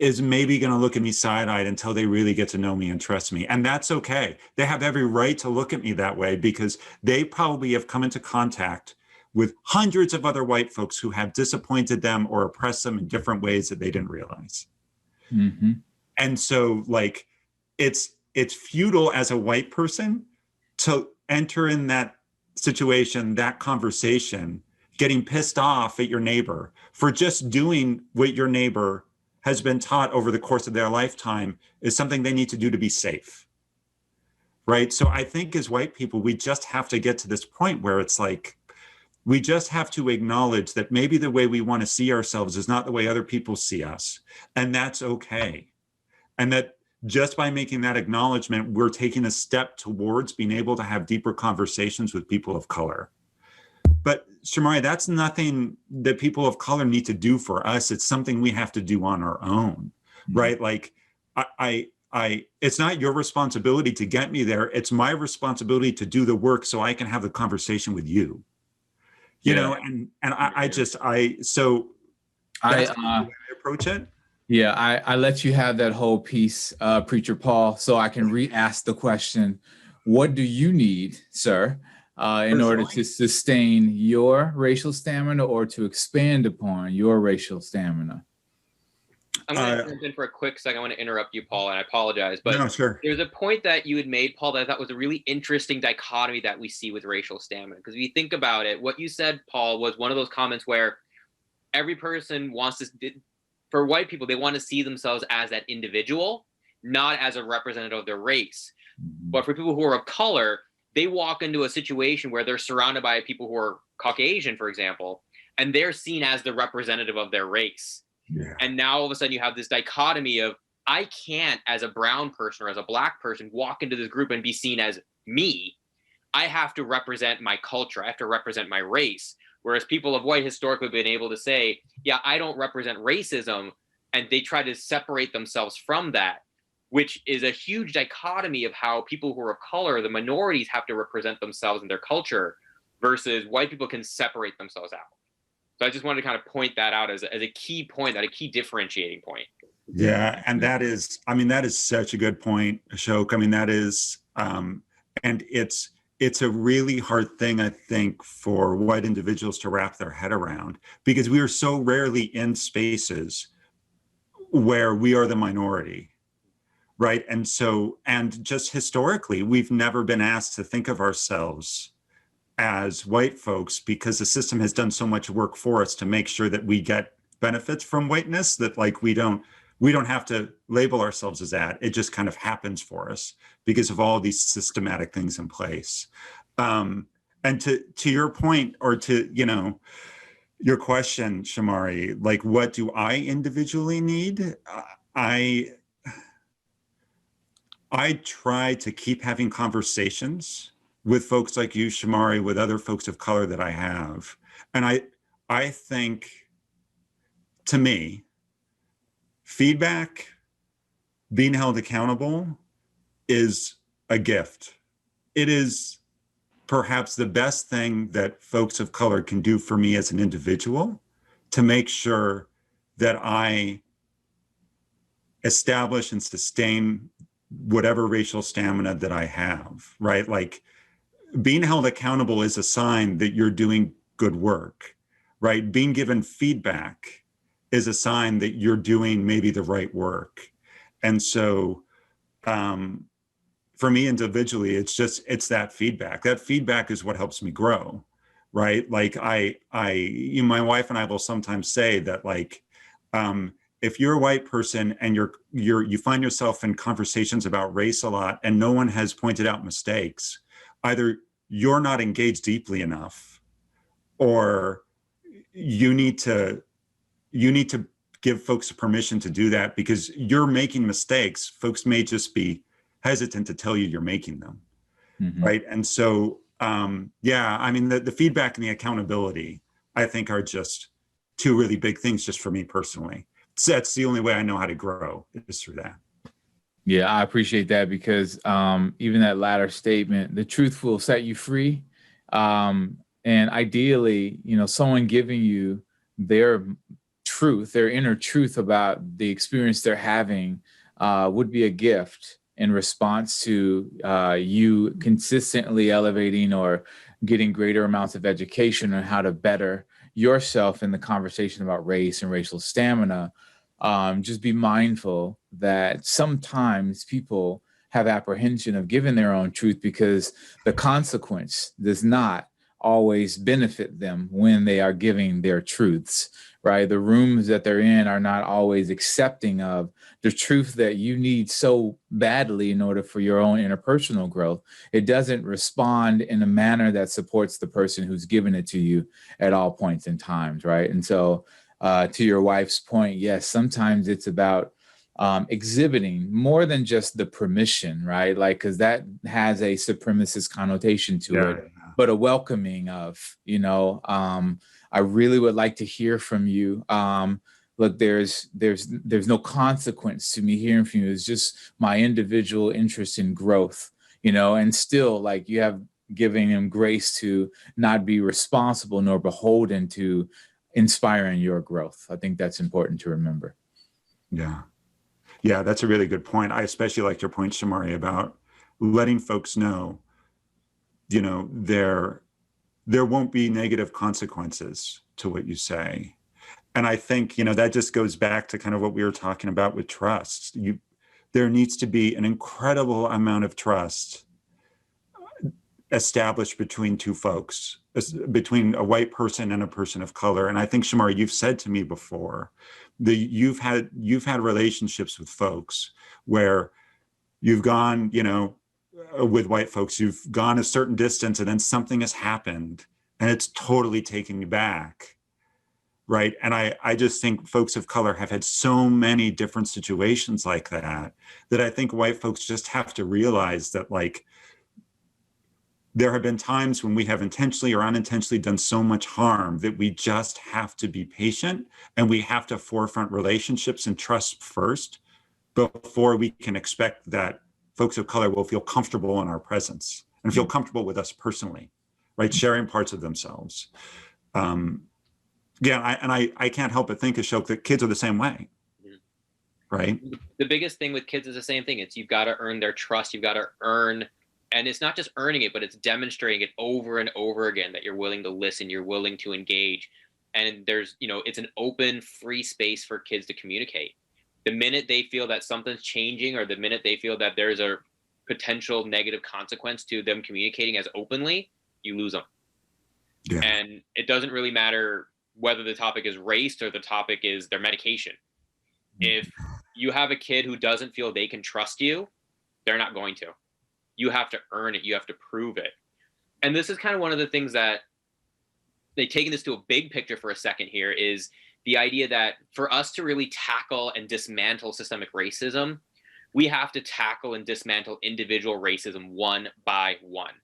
is maybe going to look at me side-eyed until they really get to know me and trust me. And that's okay. They have every right to look at me that way because they probably have come into contact with hundreds of other white folks who have disappointed them or oppressed them in different ways that they didn't realize. Mm-hmm. And so like, it's futile as a white person to enter in that situation, that conversation, getting pissed off at your neighbor for just doing what your neighbor has been taught over the course of their lifetime is something they need to do to be safe. Right? So I think as white people, we just have to get to this point where it's like, we just have to acknowledge that maybe the way we want to see ourselves is not the way other people see us. And that's okay. And that just by making that acknowledgement, we're taking a step towards being able to have deeper conversations with people of color. But Shamari, that's nothing that people of color need to do for us. It's something we have to do on our own, right? Like it's not your responsibility to get me there. It's my responsibility to do the work so I can have the conversation with you. You know, and I approach it. Yeah, I let you have that whole piece, Preacher Paul, so I can re-ask the question, what do you need, sir, in order to sustain your racial stamina or to expand upon your racial stamina? I'm going to jump in for a quick second. I want to interrupt you, Paul, and I apologize. But no, sure. There's a point that you had made, Paul, that I thought was a really interesting dichotomy that we see with racial stamina. Because if you think about it, what you said, Paul, was one of those comments where every person wants to, for white people, they want to see themselves as that individual, not as a representative of their race. But for people who are of color, they walk into a situation where they're surrounded by people who are Caucasian, for example, and they're seen as the representative of their race. Yeah. And now all of a sudden you have this dichotomy of, I can't, as a brown person or as a black person, walk into this group and be seen as me. I have to represent my culture. I have to represent my race. Whereas people of white historically have been able to say, yeah, I don't represent racism. And they try to separate themselves from that, which is a huge dichotomy of how people who are of color, the minorities, have to represent themselves and their culture versus white people can separate themselves out. So I just wanted to kind of point that out as a key point, a key differentiating point. Yeah, and that is such a good point, Ashok. I mean, that is, and it's a really hard thing, I think, for white individuals to wrap their head around, because we are so rarely in spaces where we are the minority, right? And so, and just historically, we've never been asked to think of ourselves as white folks because the system has done so much work for us to make sure that we get benefits from whiteness that like we don't have to label ourselves as that. It just kind of happens for us because of all these systematic things in place. And to your point, or to, you know, your question, Shamari, like, what do I individually need? I try to keep having conversations with folks like you, Shamari, with other folks of color that I have. And I think, to me, feedback, being held accountable is a gift. It is perhaps the best thing that folks of color can do for me as an individual to make sure that I establish and sustain whatever racial stamina that I have, right? Like, being held accountable is a sign that you're doing good work, right? Being given feedback is a sign that you're doing maybe the right work. And so for me individually, it's that feedback. That feedback is what helps me grow, right? Like my wife and I will sometimes say that, like, if you're a white person and you find yourself in conversations about race a lot and no one has pointed out mistakes, either you're not engaged deeply enough, or you need to give folks permission to do that, because you're making mistakes. Folks may just be hesitant to tell you you're making them, right? And so, yeah, I mean, the feedback and the accountability, I think, are just two really big things just for me personally. So that's the only way I know how to grow, is through that. Yeah, I appreciate that, because even that latter statement, the truth will set you free. And ideally, you know, someone giving you their truth, their inner truth about the experience they're having would be a gift in response to you consistently elevating or getting greater amounts of education on how to better yourself in the conversation about race and racial stamina. Just be mindful that sometimes people have apprehension of giving their own truth because the consequence does not always benefit them when they are giving their truths, right? The rooms that they're in are not always accepting of the truth that you need so badly in order for your own interpersonal growth. It doesn't respond in a manner that supports the person who's giving it to you at all points in times, right? And so to your wife's point, yes, sometimes it's about exhibiting more than just the permission, right? Like, because that has a supremacist connotation to it, but a welcoming of, I really would like to hear from you. Look, there's no consequence to me hearing from you. It's just my individual interest in growth, and still, like, you have giving him grace to not be responsible nor beholden to inspiring your growth. I think that's important to remember. Yeah, that's a really good point. I especially liked your point, Shamari, about letting folks know, there won't be negative consequences to what you say. And I think, that just goes back to kind of what we were talking about with trust. There needs to be an incredible amount of trust established between two folks, between a white person and a person of color. And I think, Shamari, you've said to me before that you've had relationships with folks where you've gone, with white folks, you've gone a certain distance and then something has happened and it's totally taken you back. Right. And I just think folks of color have had so many different situations like that I think white folks just have to realize that, like, there have been times when we have intentionally or unintentionally done so much harm that we just have to be patient, and we have to forefront relationships and trust first before we can expect that folks of color will feel comfortable in our presence and feel comfortable with us personally, right? Sharing parts of themselves. I can't help but think, Ashok, that kids are the same way, right? The biggest thing with kids is the same thing. It's you've got to earn their trust. You've got to earn. And it's not just earning it, but it's demonstrating it over and over again that you're willing to listen, you're willing to engage. And there's, it's an open, free space for kids to communicate. The minute they feel that something's changing, or the minute they feel that there's a potential negative consequence to them communicating as openly, you lose them. Yeah. And it doesn't really matter whether the topic is race or the topic is their medication. If you have a kid who doesn't feel they can trust you, they're not going to. You have to earn it. You have to prove it. And this is kind of one of the things that taking this to a big picture for a second here is the idea that for us to really tackle and dismantle systemic racism, we have to tackle and dismantle individual racism one by one.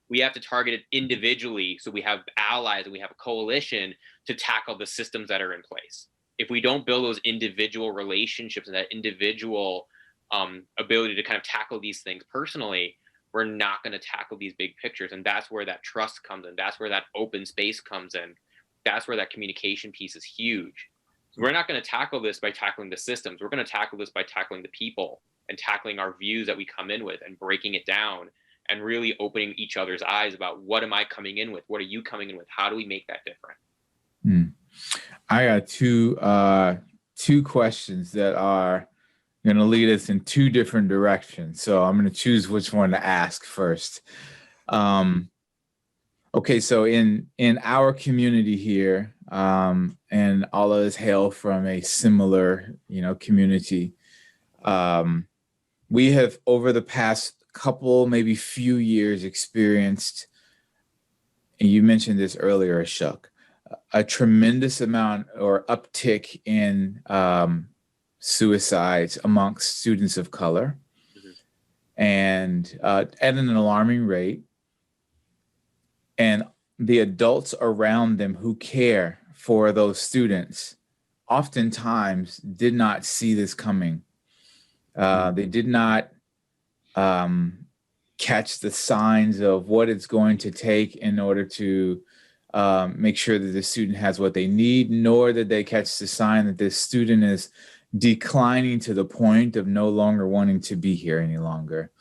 We have to target it individually, so we have allies and we have a coalition to tackle the systems that are in place. If we don't build those individual relationships and that individual ability to kind of tackle these things personally, we're not going to tackle these big pictures. And that's where that trust comes in. That's where that open space comes in. That's where that communication piece is huge. So we're not going to tackle this by tackling the systems. We're going to tackle this by tackling the people and tackling our views that we come in with and breaking it down and really opening each other's eyes about what am I coming in with? What are you coming in with? How do we make that different? I got two questions that are going to lead us in two different directions. So I'm going to choose which one to ask first. Okay, so in our community here, and all of us hail from a similar, community. We have, over the past couple, maybe few years, experienced, and you mentioned this earlier, Ashok, a tremendous amount or uptick in suicides amongst students of color, and at an alarming rate. And the adults around them who care for those students oftentimes did not see this coming. They did not catch the signs of what it's going to take in order to make sure that the student has what they need, nor did they catch the sign that this student is declining to the point of no longer wanting to be here any longer.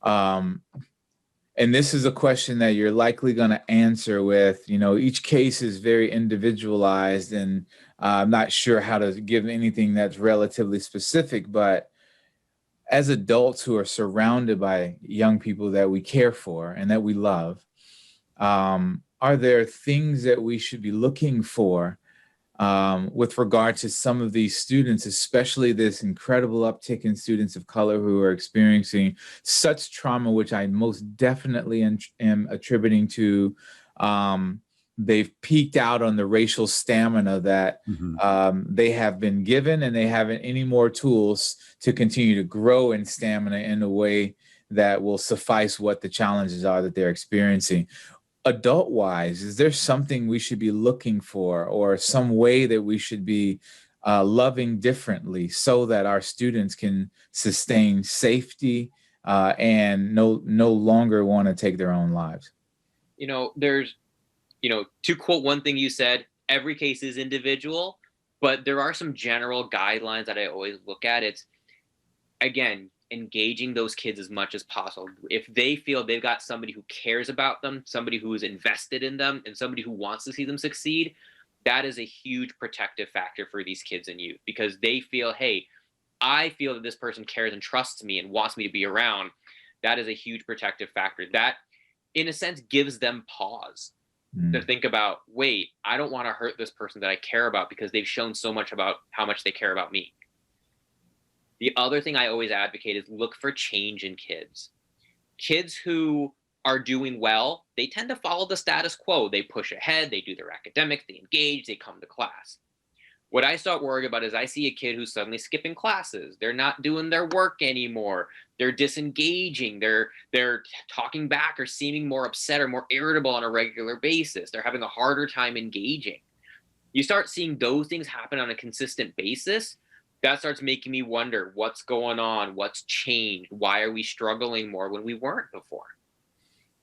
And this is a question that you're likely going to answer with, each case is very individualized, and I'm not sure how to give anything that's relatively specific, but as adults who are surrounded by young people that we care for and that we love, are there things that we should be looking for with regard to some of these students, especially this incredible uptick in students of color who are experiencing such trauma, which I most definitely am attributing to they've peaked out on the racial stamina that they have been given, and they haven't any more tools to continue to grow in stamina in a way that will suffice what the challenges are that they're experiencing. Adult-wise, is there something we should be looking for, or some way that we should be loving differently so that our students can sustain safety and no longer want to take their own lives? There's, to quote one thing you said, every case is individual, but there are some general guidelines that I always look at. It's, again, engaging those kids as much as possible. If they feel they've got somebody who cares about them, somebody who is invested in them, and somebody who wants to see them succeed, that is a huge protective factor for these kids and youth, because they feel, hey, I feel that this person cares and trusts me and wants me to be around. That is a huge protective factor. That, in a sense, gives them pause to think about, wait, I don't want to hurt this person that I care about because they've shown so much about how much they care about me. The other thing I always advocate is look for change in kids. Kids who are doing well, they tend to follow the status quo. They push ahead, they do their academics, they engage, they come to class. What I start worrying about is I see a kid who's suddenly skipping classes. They're not doing their work anymore. They're disengaging. They're talking back or seeming more upset or more irritable on a regular basis. They're having a harder time engaging. You start seeing those things happen on a consistent basis. That starts making me wonder what's going on, what's changed, why are we struggling more when we weren't before?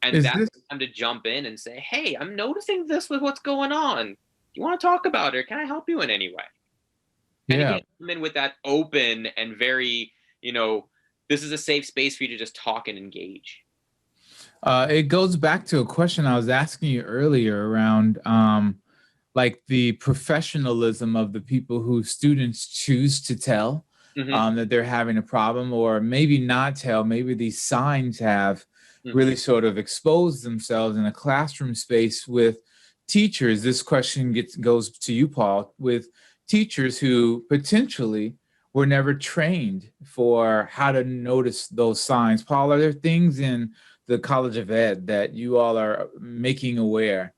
And that's the time to jump in and say, hey, I'm noticing this with what's going on. Do you want to talk about it? Can I help you in any way? And again, come in with that open and very, this is a safe space for you to just talk and engage. It goes back to a question I was asking you earlier around like the professionalism of the people who students choose to tell that they're having a problem, or maybe not tell. Maybe these signs have really sort of exposed themselves in a classroom space with teachers. This question goes to you, Paul, with teachers who potentially were never trained for how to notice those signs. Paul, are there things in the College of Ed that you all are making aware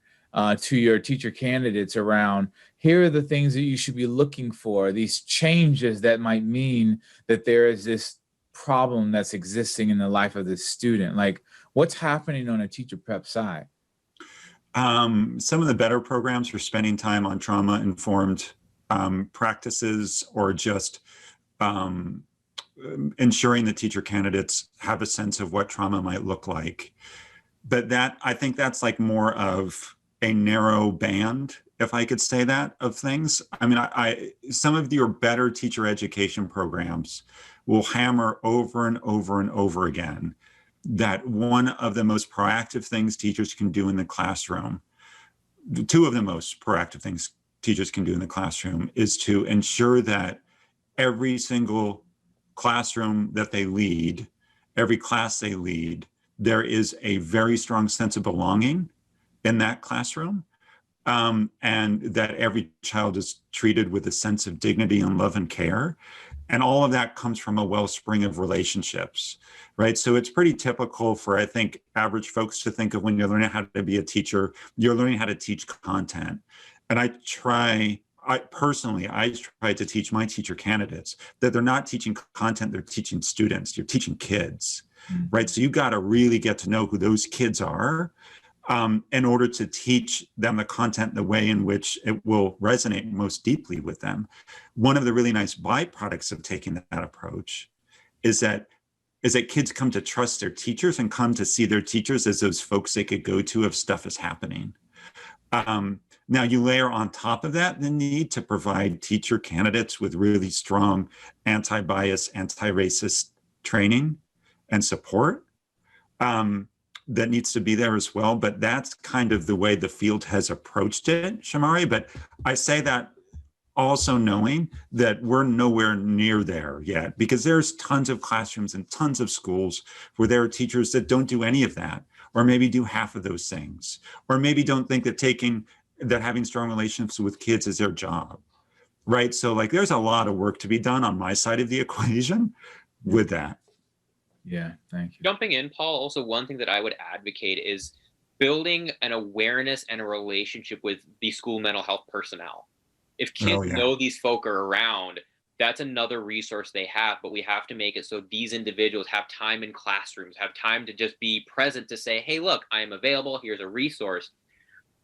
to your teacher candidates around, here are the things that you should be looking for, these changes that might mean that there is this problem that's existing in the life of this student? Like, what's happening on a teacher prep side? Some of the better programs are spending time on trauma-informed practices, or just ensuring the teacher candidates have a sense of what trauma might look like. But I think that's like more of a narrow band, if I could say that, of things. I mean, some of your better teacher education programs will hammer over and over and over again that one of the most proactive things teachers can do in the classroom, two of the most proactive things teachers can do in the classroom, is to ensure that every single classroom that they lead, every class they lead, there is a very strong sense of belonging in that classroom, and that every child is treated with a sense of dignity and love and care. And all of that comes from a wellspring of relationships, right? So it's pretty typical for, I think, average folks to think of when you're learning how to be a teacher, you're learning how to teach content. And I try to teach my teacher candidates that they're not teaching content, they're teaching students, you're teaching kids, right? So you've got to really get to know who those kids are in order to teach them the content the way in which it will resonate most deeply with them. One of the really nice byproducts of taking that approach is that kids come to trust their teachers and come to see their teachers as those folks they could go to if stuff is happening. Now you layer on top of that the need to provide teacher candidates with really strong anti-bias, anti-racist training and support. That needs to be there as well, but that's kind of the way the field has approached it, Shamari. But I say that also knowing that we're nowhere near there yet, because there's tons of classrooms and tons of schools where there are teachers that don't do any of that, or maybe do half of those things, or maybe don't think that having strong relationships with kids is their job, right? So like there's a lot of work to be done on my side of the equation with that. Yeah, thank you. Jumping in, Paul, also one thing that I would advocate is building an awareness and a relationship with the school mental health personnel. If kids know these folk are around, that's another resource they have, but we have to make it so these individuals have time in classrooms, have time to just be present to say, hey, look, I am available, here's a resource.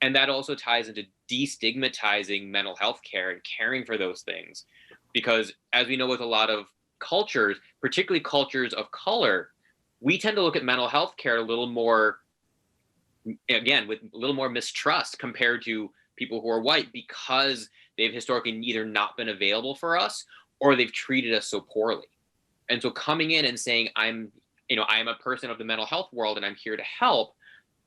And that also ties into destigmatizing mental health care and caring for those things. Because as we know with a lot of cultures, particularly cultures of color, we tend to look at mental health care a little more, again, with a little more mistrust compared to people who are white, because they've historically either not been available for us or they've treated us so poorly. And so coming in and saying, I'm a person of the mental health world and I'm here to help,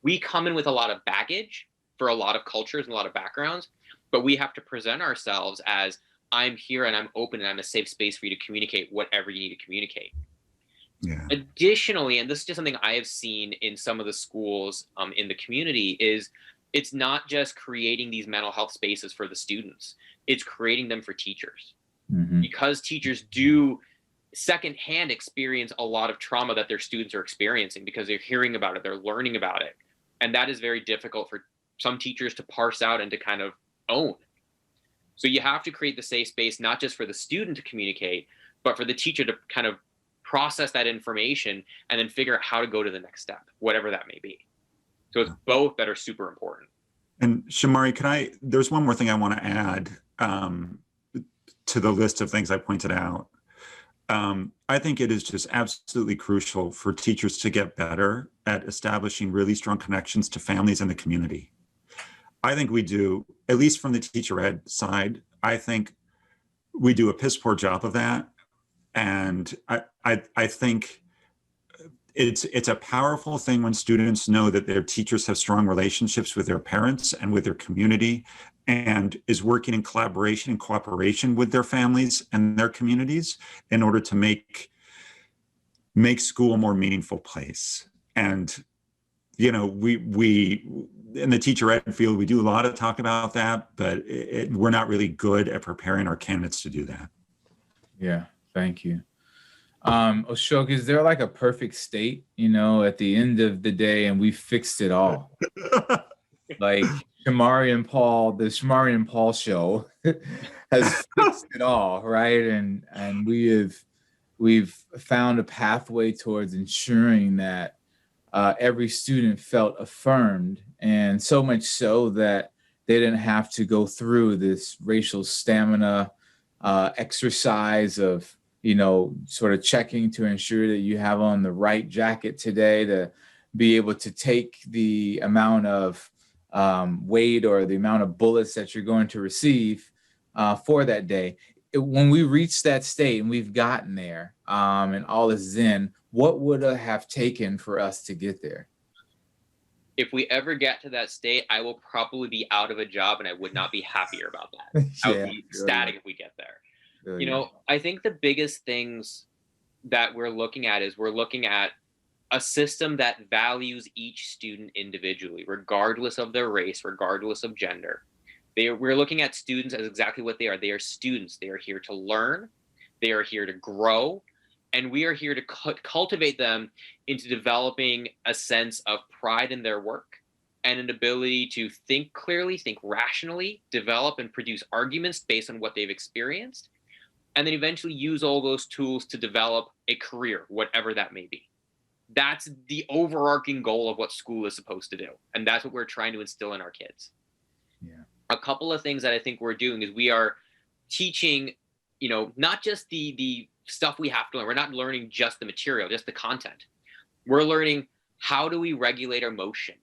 we come in with a lot of baggage for a lot of cultures and a lot of backgrounds, but we have to present ourselves as, I'm here and I'm open and I'm a safe space for you to communicate whatever you need to communicate. Yeah. Additionally, and this is just something I have seen in some of the schools in the community, is it's not just creating these mental health spaces for the students, it's creating them for teachers. Mm-hmm. Because teachers do secondhand experience a lot of trauma that their students are experiencing because they're hearing about it, they're learning about it. And that is very difficult for some teachers to parse out and to kind of own. So you have to create the safe space, not just for the student to communicate, but for the teacher to kind of process that information and then figure out how to go to the next step, whatever that may be. So it's both that are super important. And Shamari, there's one more thing I want to add to the list of things I pointed out. I think it is just absolutely crucial for teachers to get better at establishing really strong connections to families and the community. I think we do, at least from the teacher ed side, I think we do a piss poor job of that. And I think it's a powerful thing when students know that their teachers have strong relationships with their parents and with their community, and is working in collaboration and cooperation with their families and their communities in order to make school a more meaningful place. And we in the teacher ed field, we do a lot of talk about that, but we're not really good at preparing our candidates to do that. Yeah, thank you. Ashok, is there like a perfect state, at the end of the day, and we fixed it all? Like Shamari and Paul, the Shamari and Paul show has fixed it all, right? And we've found a pathway towards ensuring that every student felt affirmed, and so much so that they didn't have to go through this racial stamina exercise of, sort of checking to ensure that you have on the right jacket today to be able to take the amount of weight or the amount of bullets that you're going to receive for that day. When we reach that state and we've gotten there and all is zen, what would it have taken for us to get there? If we ever get to that state, I will probably be out of a job and I would not be happier about that. I would be ecstatic if we get there. I think the biggest things that we're looking at is we're looking at a system that values each student individually, regardless of their race, regardless of gender. We're looking at students as exactly what they are. They are students. They are here to learn. They are here to grow. And we are here to cultivate them into developing a sense of pride in their work and an ability to think clearly, think rationally, develop and produce arguments based on what they've experienced, and then eventually use all those tools to develop a career, whatever that may be. That's the overarching goal of what school is supposed to do. And that's what we're trying to instill in our kids. Yeah. A couple of things that I think we're doing is we are teaching, not just the stuff we have to learn. We're not learning just the material, just the content. We're learning, how do we regulate our motion?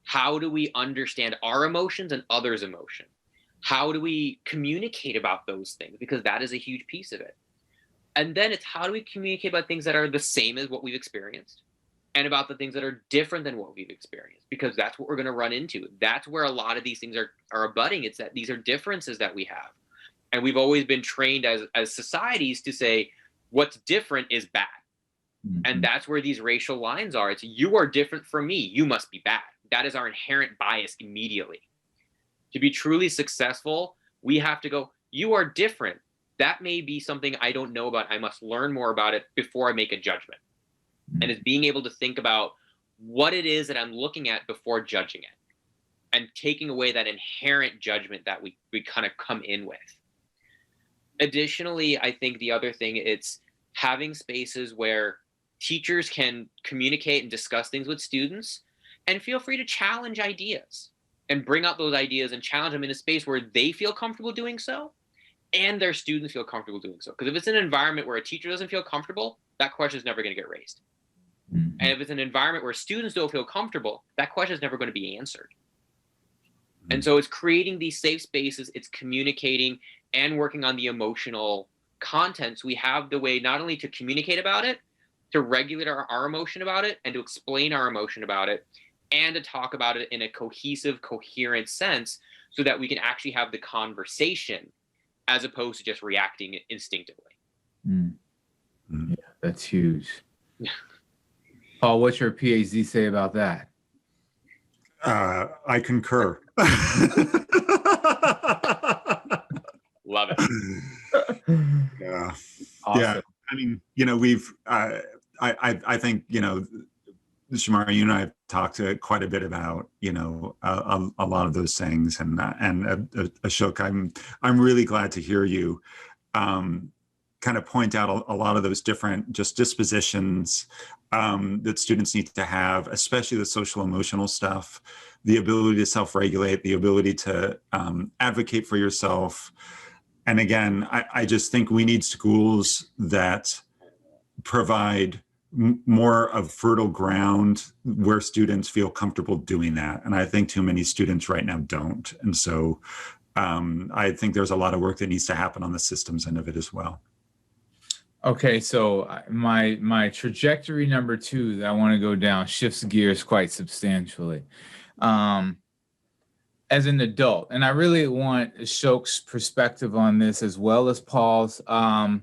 How do we understand our emotions and others' emotion? How do we communicate about those things? Because that is a huge piece of it. And then it's how do we communicate about things that are the same as what we've experienced and about the things that are different than what we've experienced, because that's what we're going to run into. That's where a lot of these things are abutting. It's that these are differences that we have. And we've always been trained as societies to say what's different is bad. Mm-hmm. And that's where these racial lines are. It's you are different from me. You must be bad. That is our inherent bias immediately. To be truly successful, we have to go, you are different. That may be something I don't know about. I must learn more about it before I make a judgment. Mm-hmm. And it's being able to think about what it is that I'm looking at before judging it and taking away that inherent judgment that we kind of come in with. Additionally, I think the other thing, it's having spaces where teachers can communicate and discuss things with students and feel free to challenge ideas and bring out those ideas and challenge them in a space where they feel comfortable doing so and their students feel comfortable doing so. Because if it's an environment where a teacher doesn't feel comfortable, that question is never going to get raised. Mm-hmm. And if it's an environment where students don't feel comfortable, that question is never going to be answered. Mm-hmm. And so it's creating these safe spaces, it's communicating and working on the emotional content. So we have the way not only to communicate about it, to regulate our emotion about it, and to explain our emotion about it, and to talk about it in a cohesive, coherent sense so that we can actually have the conversation as opposed to just reacting instinctively. Yeah, that's huge. Paul, what's your PhD say about that? I concur. Love it. Yeah. Awesome. Yeah. I mean, we've, I think, Shamari, you and I have talked quite a bit about, a lot of those things, and Ashok, I'm really glad to hear you kind of point out a lot of those different just dispositions that students need to have, especially the social emotional stuff, the ability to self-regulate, the ability to advocate for yourself. And again, I just think we need schools that provide more of fertile ground where students feel comfortable doing that. And I think too many students right now don't. And so I think there's a lot of work that needs to happen on the systems end of it as well. Okay, so my trajectory number 2 that I want to go down shifts gears quite substantially. As an adult, and I really want Ashok's perspective on this as well as Paul's. And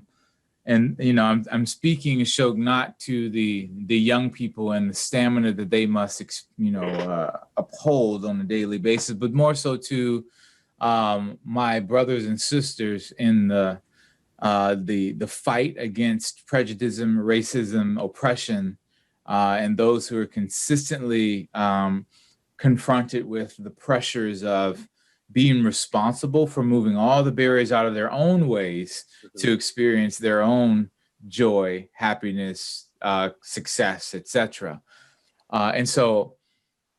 I'm speaking, Ashok, not to the young people and the stamina that they must uphold on a daily basis, but more so to my brothers and sisters in the fight against prejudice, racism, oppression, and those who are consistently confronted with the pressures of being responsible for moving all the barriers out of their own ways to experience their own joy, happiness, success, etc. And so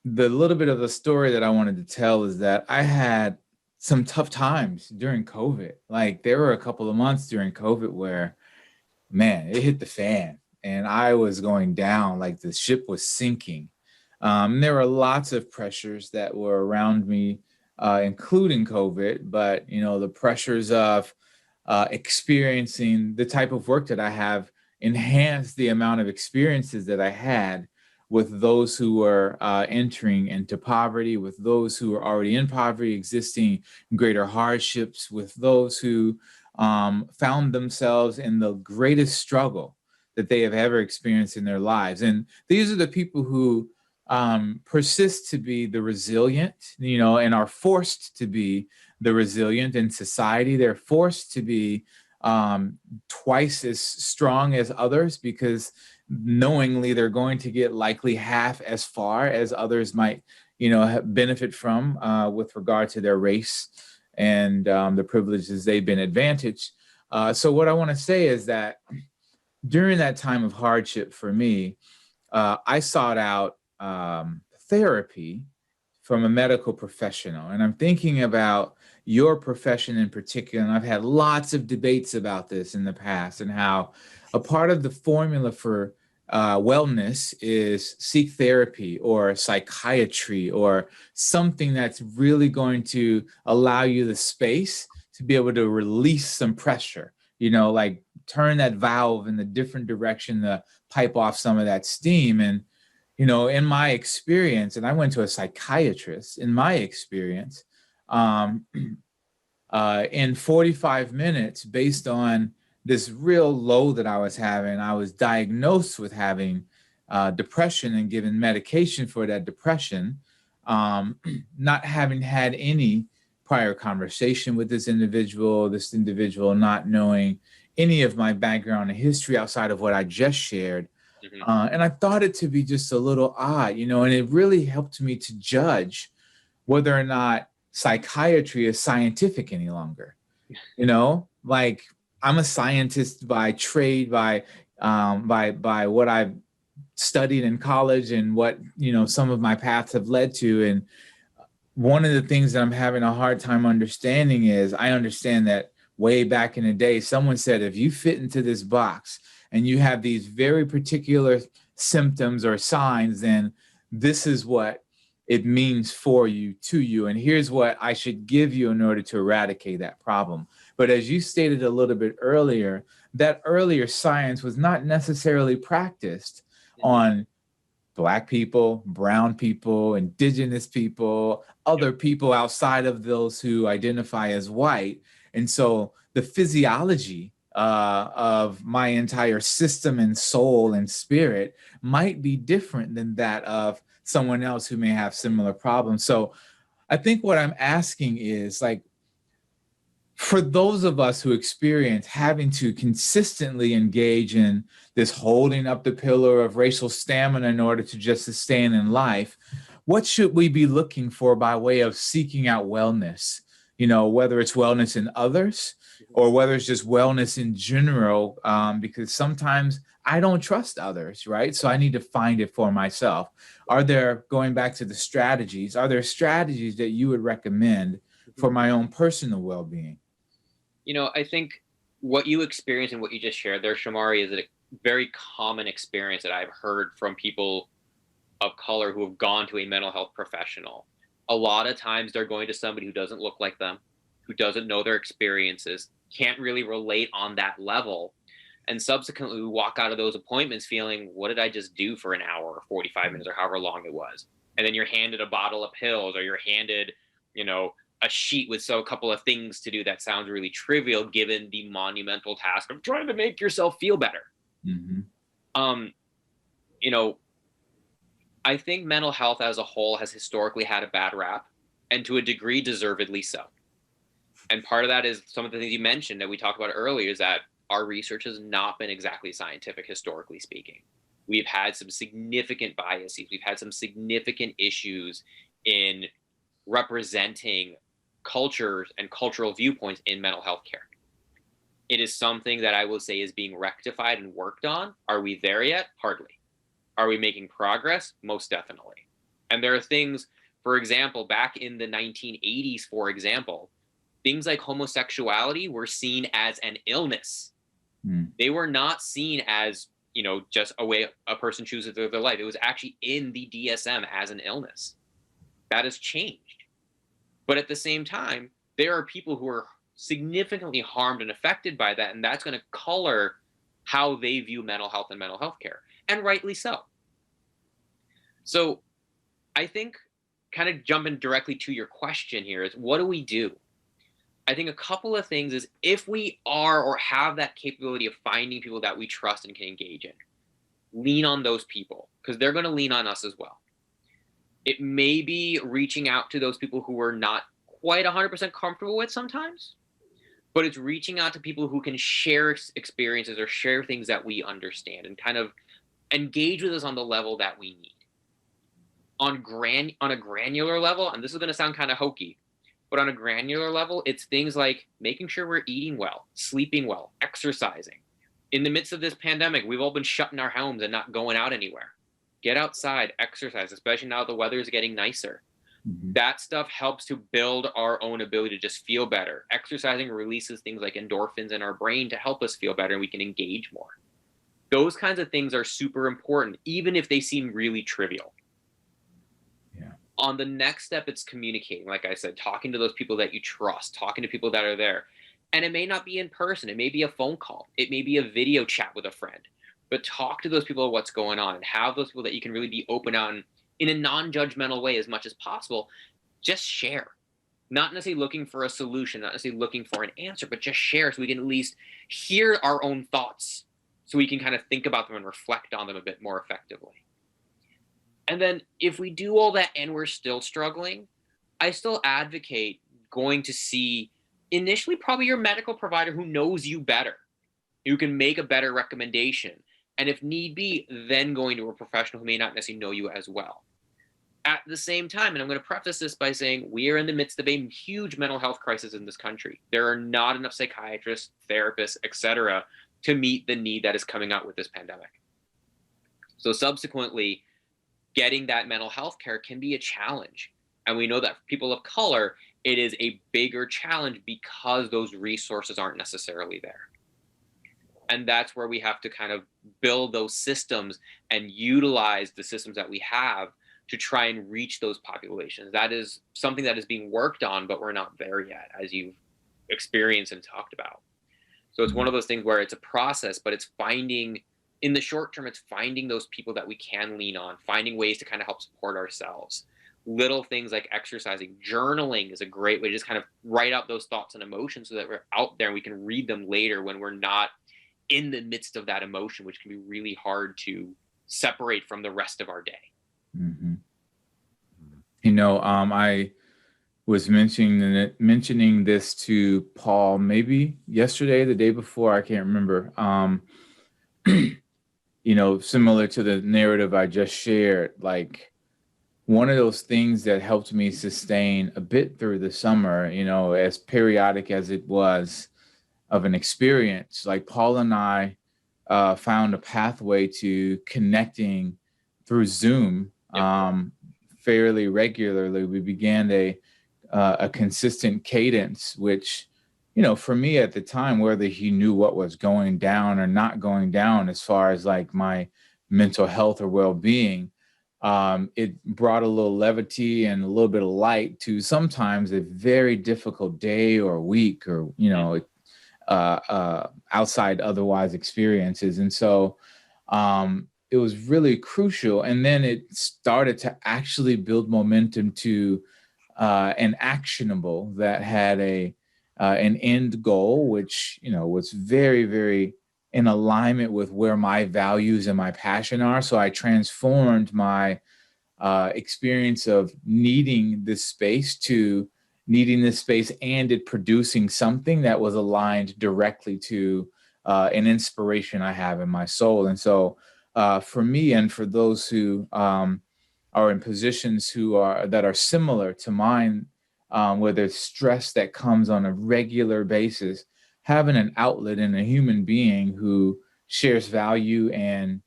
the little bit of the story that I wanted to tell is that I had some tough times during COVID. Like there were a couple of months during COVID where, man, it hit the fan and I was going down, like the ship was sinking. There were lots of pressures that were around me, including COVID, but the pressures of experiencing the type of work that I have enhanced the amount of experiences that I had with those who were entering into poverty, with those who are already in poverty, existing greater hardships, with those who found themselves in the greatest struggle that they have ever experienced in their lives. And these are the people who persist to be the resilient, and are forced to be the resilient in society. They're forced to be twice as strong as others because knowingly they're going to get likely half as far as others might, benefit from with regard to their race and the privileges they've been advantaged. So what I want to say is that during that time of hardship for me, I sought out therapy from a medical professional. And I'm thinking about your profession in particular. And I've had lots of debates about this in the past and how a part of the formula for wellness is seek therapy or psychiatry or something that's really going to allow you the space to be able to release some pressure, like turn that valve in the different direction to pipe off some of that steam. And, in my experience, and I went to a psychiatrist, in my experience, in 45 minutes, based on this real low that I was having, I was diagnosed with having depression and given medication for that depression, not having had any prior conversation with this individual not knowing any of my background and history outside of what I just shared. And I thought it to be just a little odd, and it really helped me to judge whether or not psychiatry is scientific any longer. Like, I'm a scientist by trade, by what I've studied in college and what, some of my paths have led to. And one of the things that I'm having a hard time understanding is, I understand that way back in the day, someone said, if you fit into this box and you have these very particular symptoms or signs, then this is what it means for you, to you, and here's what I should give you in order to eradicate that problem. But as you stated a little bit earlier, that earlier science was not necessarily practiced on Black people, brown people, indigenous people, other people outside of those who identify as white. And so the physiology of my entire system and soul and spirit might be different than that of someone else who may have similar problems. So I think what I'm asking is, like, for those of us who experience having to consistently engage in this holding up the pillar of racial stamina in order to just sustain in life, what should we be looking for by way of seeking out wellness? Whether it's wellness in others or whether it's just wellness in general, because sometimes I don't trust others, right? So I need to find it for myself. Going back to the strategies, are there strategies that you would recommend for my own personal well-being? I think what you experienced and what you just shared there, Shamari, is a very common experience that I've heard from people of color who have gone to a mental health professional. A lot of times they're going to somebody who doesn't look like them, who doesn't know their experiences, can't really relate on that level. And subsequently, we walk out of those appointments feeling, what did I just do for an hour or 45 minutes or however long it was? And then you're handed a bottle of pills, or you're handed, a sheet with a couple of things to do that sounds really trivial given the monumental task of trying to make yourself feel better. I think mental health as a whole has historically had a bad rap, and to a degree deservedly so. And part of that is some of the things you mentioned that we talked about earlier, is that our research has not been exactly scientific, historically speaking. We've had some significant biases. We've had some significant issues in representing cultures and cultural viewpoints in mental health care. It is something that I will say is being rectified and worked on. Are we there yet? Hardly. Are we making progress? Most definitely. And there are things, for example, back in the 1980s, for example, things like homosexuality were seen as an illness. They were not seen as, just a way a person chooses to live their life. It was actually in the DSM as an illness. That has changed. But at the same time, there are people who are significantly harmed and affected by that, and that's going to color how they view mental health and mental health care, and rightly so. So I think, kind of jumping directly to your question here, is what do we do? I think a couple of things is, if we are or have that capability of finding people that we trust and can engage in, lean on those people, because they're going to lean on us as well. It may be reaching out to those people who we're not quite 100% comfortable with sometimes, but it's reaching out to people who can share experiences or share things that we understand and kind of engage with us on the level that we need. On a granular level, and this is going to sound kind of hokey, but on a granular level, it's things like making sure we're eating well, sleeping well, exercising. In the midst of this pandemic, we've all been shut in our homes and not going out anywhere. Get outside, exercise, especially now the weather is getting nicer. That stuff helps to build our own ability to just feel better. Exercising releases things like endorphins in our brain to help us feel better, and we can engage more. Those kinds of things are super important, even if they seem really trivial. Yeah. On the next step, it's communicating. Like I said, talking to those people that you trust, talking to people that are there. And it may not be in person. It may be a phone call. It may be a video chat with a friend. But talk to those people about what's going on and have those people that you can really be open on in a non-judgmental way as much as possible. Just share. Not necessarily looking for a solution, not necessarily looking for an answer, but just share so we can at least hear our own thoughts so we can kind of think about them and reflect on them a bit more effectively. And then if we do all that and we're still struggling, I still advocate going to see initially probably your medical provider who knows you better, who can make a better recommendation. And if need be, then going to a professional who may not necessarily know you as well. At the same time, and I'm going to preface this by saying we are in the midst of a huge mental health crisis in this country. There are not enough psychiatrists, therapists, etc., to meet the need that is coming out with this pandemic. So subsequently, getting that mental health care can be a challenge. And we know that for people of color, it is a bigger challenge because those resources aren't necessarily there. And that's where we have to kind of build those systems and utilize the systems that we have to try and reach those populations. That is something that is being worked on, but we're not there yet, as you've experienced and talked about. So it's one of those things where it's a process, but it's finding, in the short term, it's finding those people that we can lean on, finding ways to kind of help support ourselves. Little things like exercising, journaling is a great way to just kind of write out those thoughts and emotions so that we're out there and we can read them later when we're not in the midst of that emotion, which can be really hard to separate from the rest of our day. Mm-hmm. You know, I was mentioning this to Paul maybe yesterday, the day before, I can't remember. You know, similar to the narrative I just shared, like one of those things that helped me sustain a bit through the summer, you know, as periodic as it was of an experience, like Paul and I found a pathway to connecting through Zoom fairly regularly. We began a consistent cadence, which, you know, for me at the time, whether he knew what was going down or not going down as far as like my mental health or well-being, it brought a little levity and a little bit of light to sometimes a very difficult day or week or, you know, outside otherwise experiences. And so it was really crucial. And then it started to actually build momentum to an actionable that had an end goal, which, you know, was very, very in alignment with where my values and my passion are. So I transformed my experience of needing this space to needing this space and it producing something that was aligned directly to an inspiration I have in my soul. And so for me and for those who are in positions that are similar to mine, where there's stress that comes on a regular basis, having an outlet in a human being who shares value and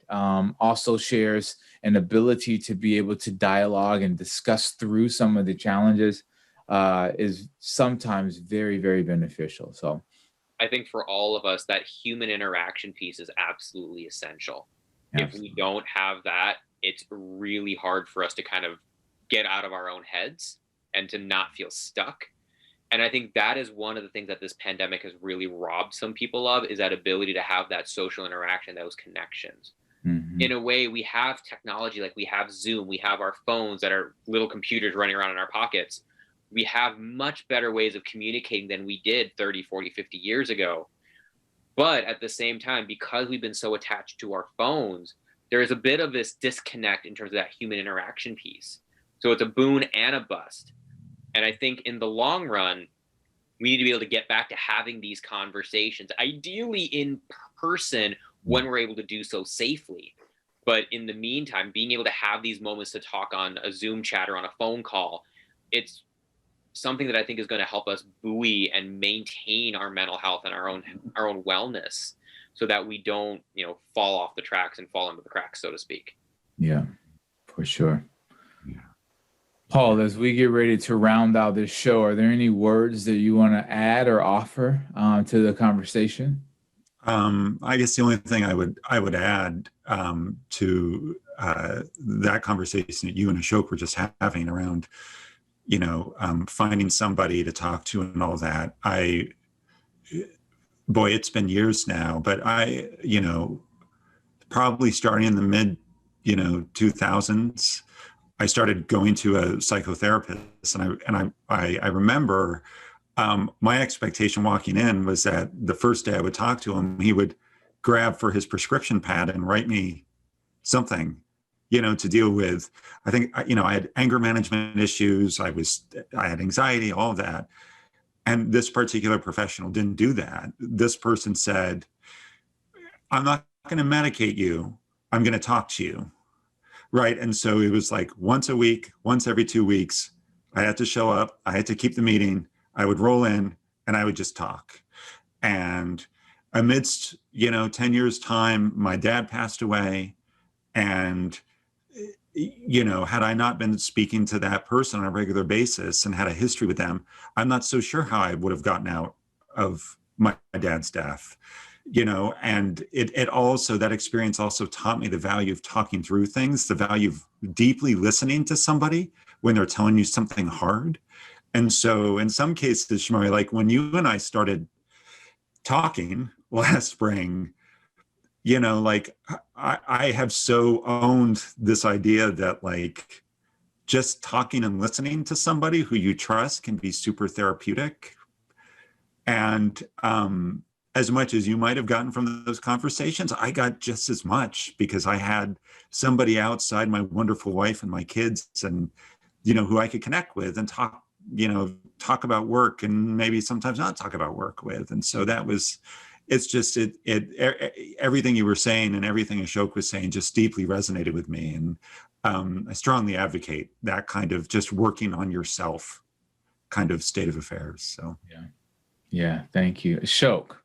also shares an ability to be able to dialogue and discuss through some of the challenges is sometimes very, very beneficial. So I think for all of us, that human interaction piece is absolutely essential. Absolutely. If we don't have that, it's really hard for us to kind of get out of our own heads and to not feel stuck. And I think that is one of the things that this pandemic has really robbed some people of, is that ability to have that social interaction, those connections. Mm-hmm. In a way, we have technology, like we have Zoom, we have our phones that are little computers running around in our pockets. We have much better ways of communicating than we did 30, 40, 50 years ago. But at the same time, because we've been so attached to our phones, there is a bit of this disconnect in terms of that human interaction piece. So it's a boon and a bust. And I think in the long run, we need to be able to get back to having these conversations, ideally in person when we're able to do so safely. But in the meantime, being able to have these moments to talk on a Zoom chat or on a phone call, it's something that I think is going to help us buoy and maintain our mental health and our own wellness, so that we don't, you know, fall off the tracks and fall into the cracks, so to speak. Yeah, for sure. Yeah. Paul, as we get ready to round out this show, are there any words that you want to add or offer to the conversation? I guess the only thing I would add to that conversation that you and Ashok were just having around, finding somebody to talk to and all that. Boy, it's been years now, but probably starting in the mid, 2000s, I started going to a psychotherapist, and I remember my expectation walking in was that the first day I would talk to him, he would grab for his prescription pad and write me something, to deal with. I think, I had anger management issues. I had anxiety, all of that. And this particular professional didn't do that. This person said, I'm not going to medicate you. I'm going to talk to you. Right. And so it was like once a week, once every 2 weeks, I had to show up. I had to keep the meeting. I would roll in and I would just talk. And amidst, 10 years time, my dad passed away. And, had I not been speaking to that person on a regular basis and had a history with them, I'm not so sure how I would have gotten out of my dad's death. And it also, that experience also taught me the value of talking through things, the value of deeply listening to somebody when they're telling you something hard. And so in some cases, Shamari, like when you and I started talking last spring, like I have so owned this idea that like just talking and listening to somebody who you trust can be super therapeutic. And as much as you might have gotten from those conversations, I got just as much because I had somebody outside my wonderful wife and my kids and, who I could connect with and talk about work and maybe sometimes not talk about work with. And so everything you were saying and everything Ashok was saying just deeply resonated with me. And I strongly advocate that kind of just working on yourself kind of state of affairs. So, yeah. Thank you. Ashok.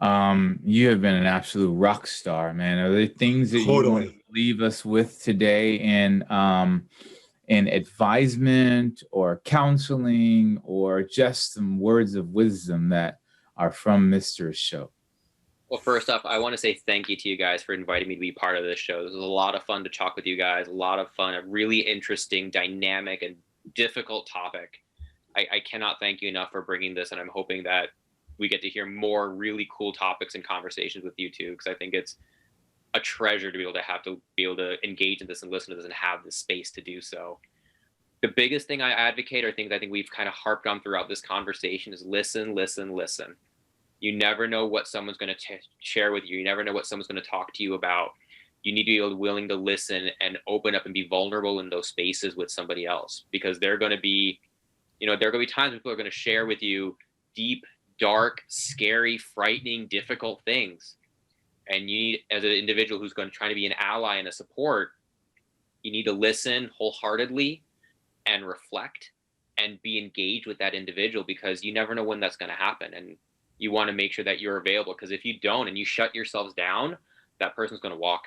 You have been an absolute rock star, man. Are there things that you want to leave us with today in advisement or counseling or just some words of wisdom that are from Mr. Ashok? Well, first off, I want to say thank you to you guys for inviting me to be part of this show. This was a lot of fun to talk with you guys, a lot of fun, a really interesting, dynamic, and difficult topic. I cannot thank you enough for bringing this, and I'm hoping that we get to hear more really cool topics and conversations with you too, because I think it's a treasure to be able to engage in this and listen to this and have the space to do so. The biggest thing I advocate, or things I think we've kind of harped on throughout this conversation, is listen, listen, listen. You never know what someone's going to share with you. You never know what someone's going to talk to you about. You need to be willing to listen and open up and be vulnerable in those spaces with somebody else, because there are going to be times when people are going to share with you deep, dark, scary, frightening, difficult things. And you need, as an individual who's going to try to be an ally and a support, you need to listen wholeheartedly and reflect and be engaged with that individual, because you never know when that's going to happen. And you want to make sure that you're available, because if you don't and you shut yourselves down, that person's going to walk.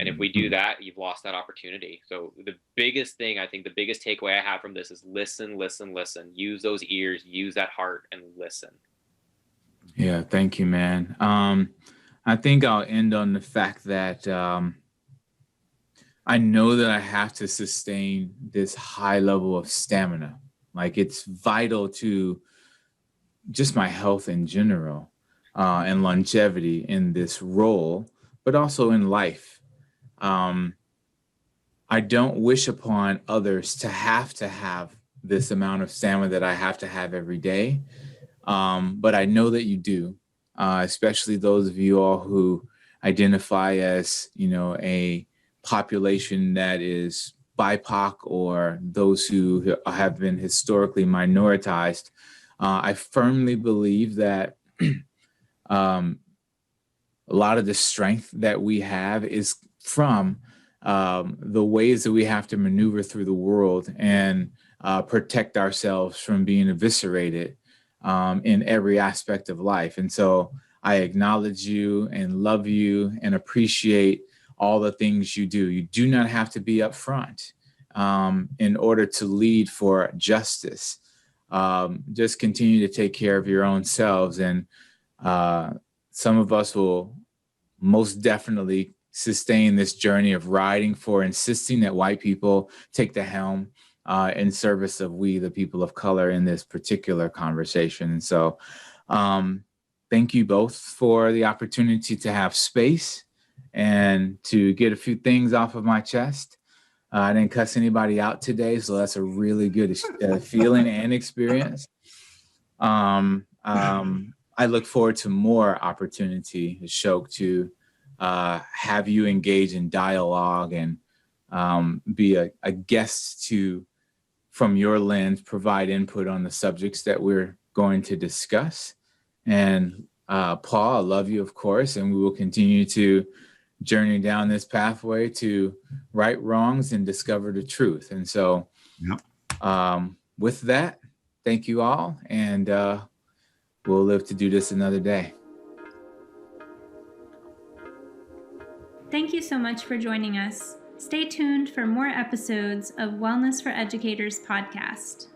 And if we do that, you've lost that opportunity. So the biggest thing, I think the biggest takeaway I have from this is listen, listen, listen. Use those ears, use that heart, and listen. Yeah, thank you, man. I think I'll end on the fact that I know that I have to sustain this high level of stamina. Like, it's vital to just my health in general and longevity in this role, but also in life. I don't wish upon others to have this amount of stamina that I have to have every day. But I know that you do, especially those of you all who identify as, a population that is BIPOC or those who have been historically minoritized. I firmly believe that a lot of the strength that we have is from the ways that we have to maneuver through the world and protect ourselves from being eviscerated in every aspect of life. And so I acknowledge you and love you and appreciate all the things you do. You do not have to be upfront in order to lead for justice. Just continue to take care of your own selves and some of us will most definitely sustain this journey of riding for insisting that white people take the helm in service of we, the people of color, in this particular conversation. And so thank you both for the opportunity to have space and to get a few things off of my chest. I didn't cuss anybody out today, so that's a really good feeling and experience. I look forward to more opportunity, Ashok, to have you engage in dialogue and be a guest to, from your lens, provide input on the subjects that we're going to discuss. And Paul, I love you, of course, and we will continue to journey down this pathway to right wrongs and discover the truth. And so with that, thank you all, and we'll live to do this another day. Thank you so much for joining us. Stay tuned for more episodes of Wellness for Educators podcast.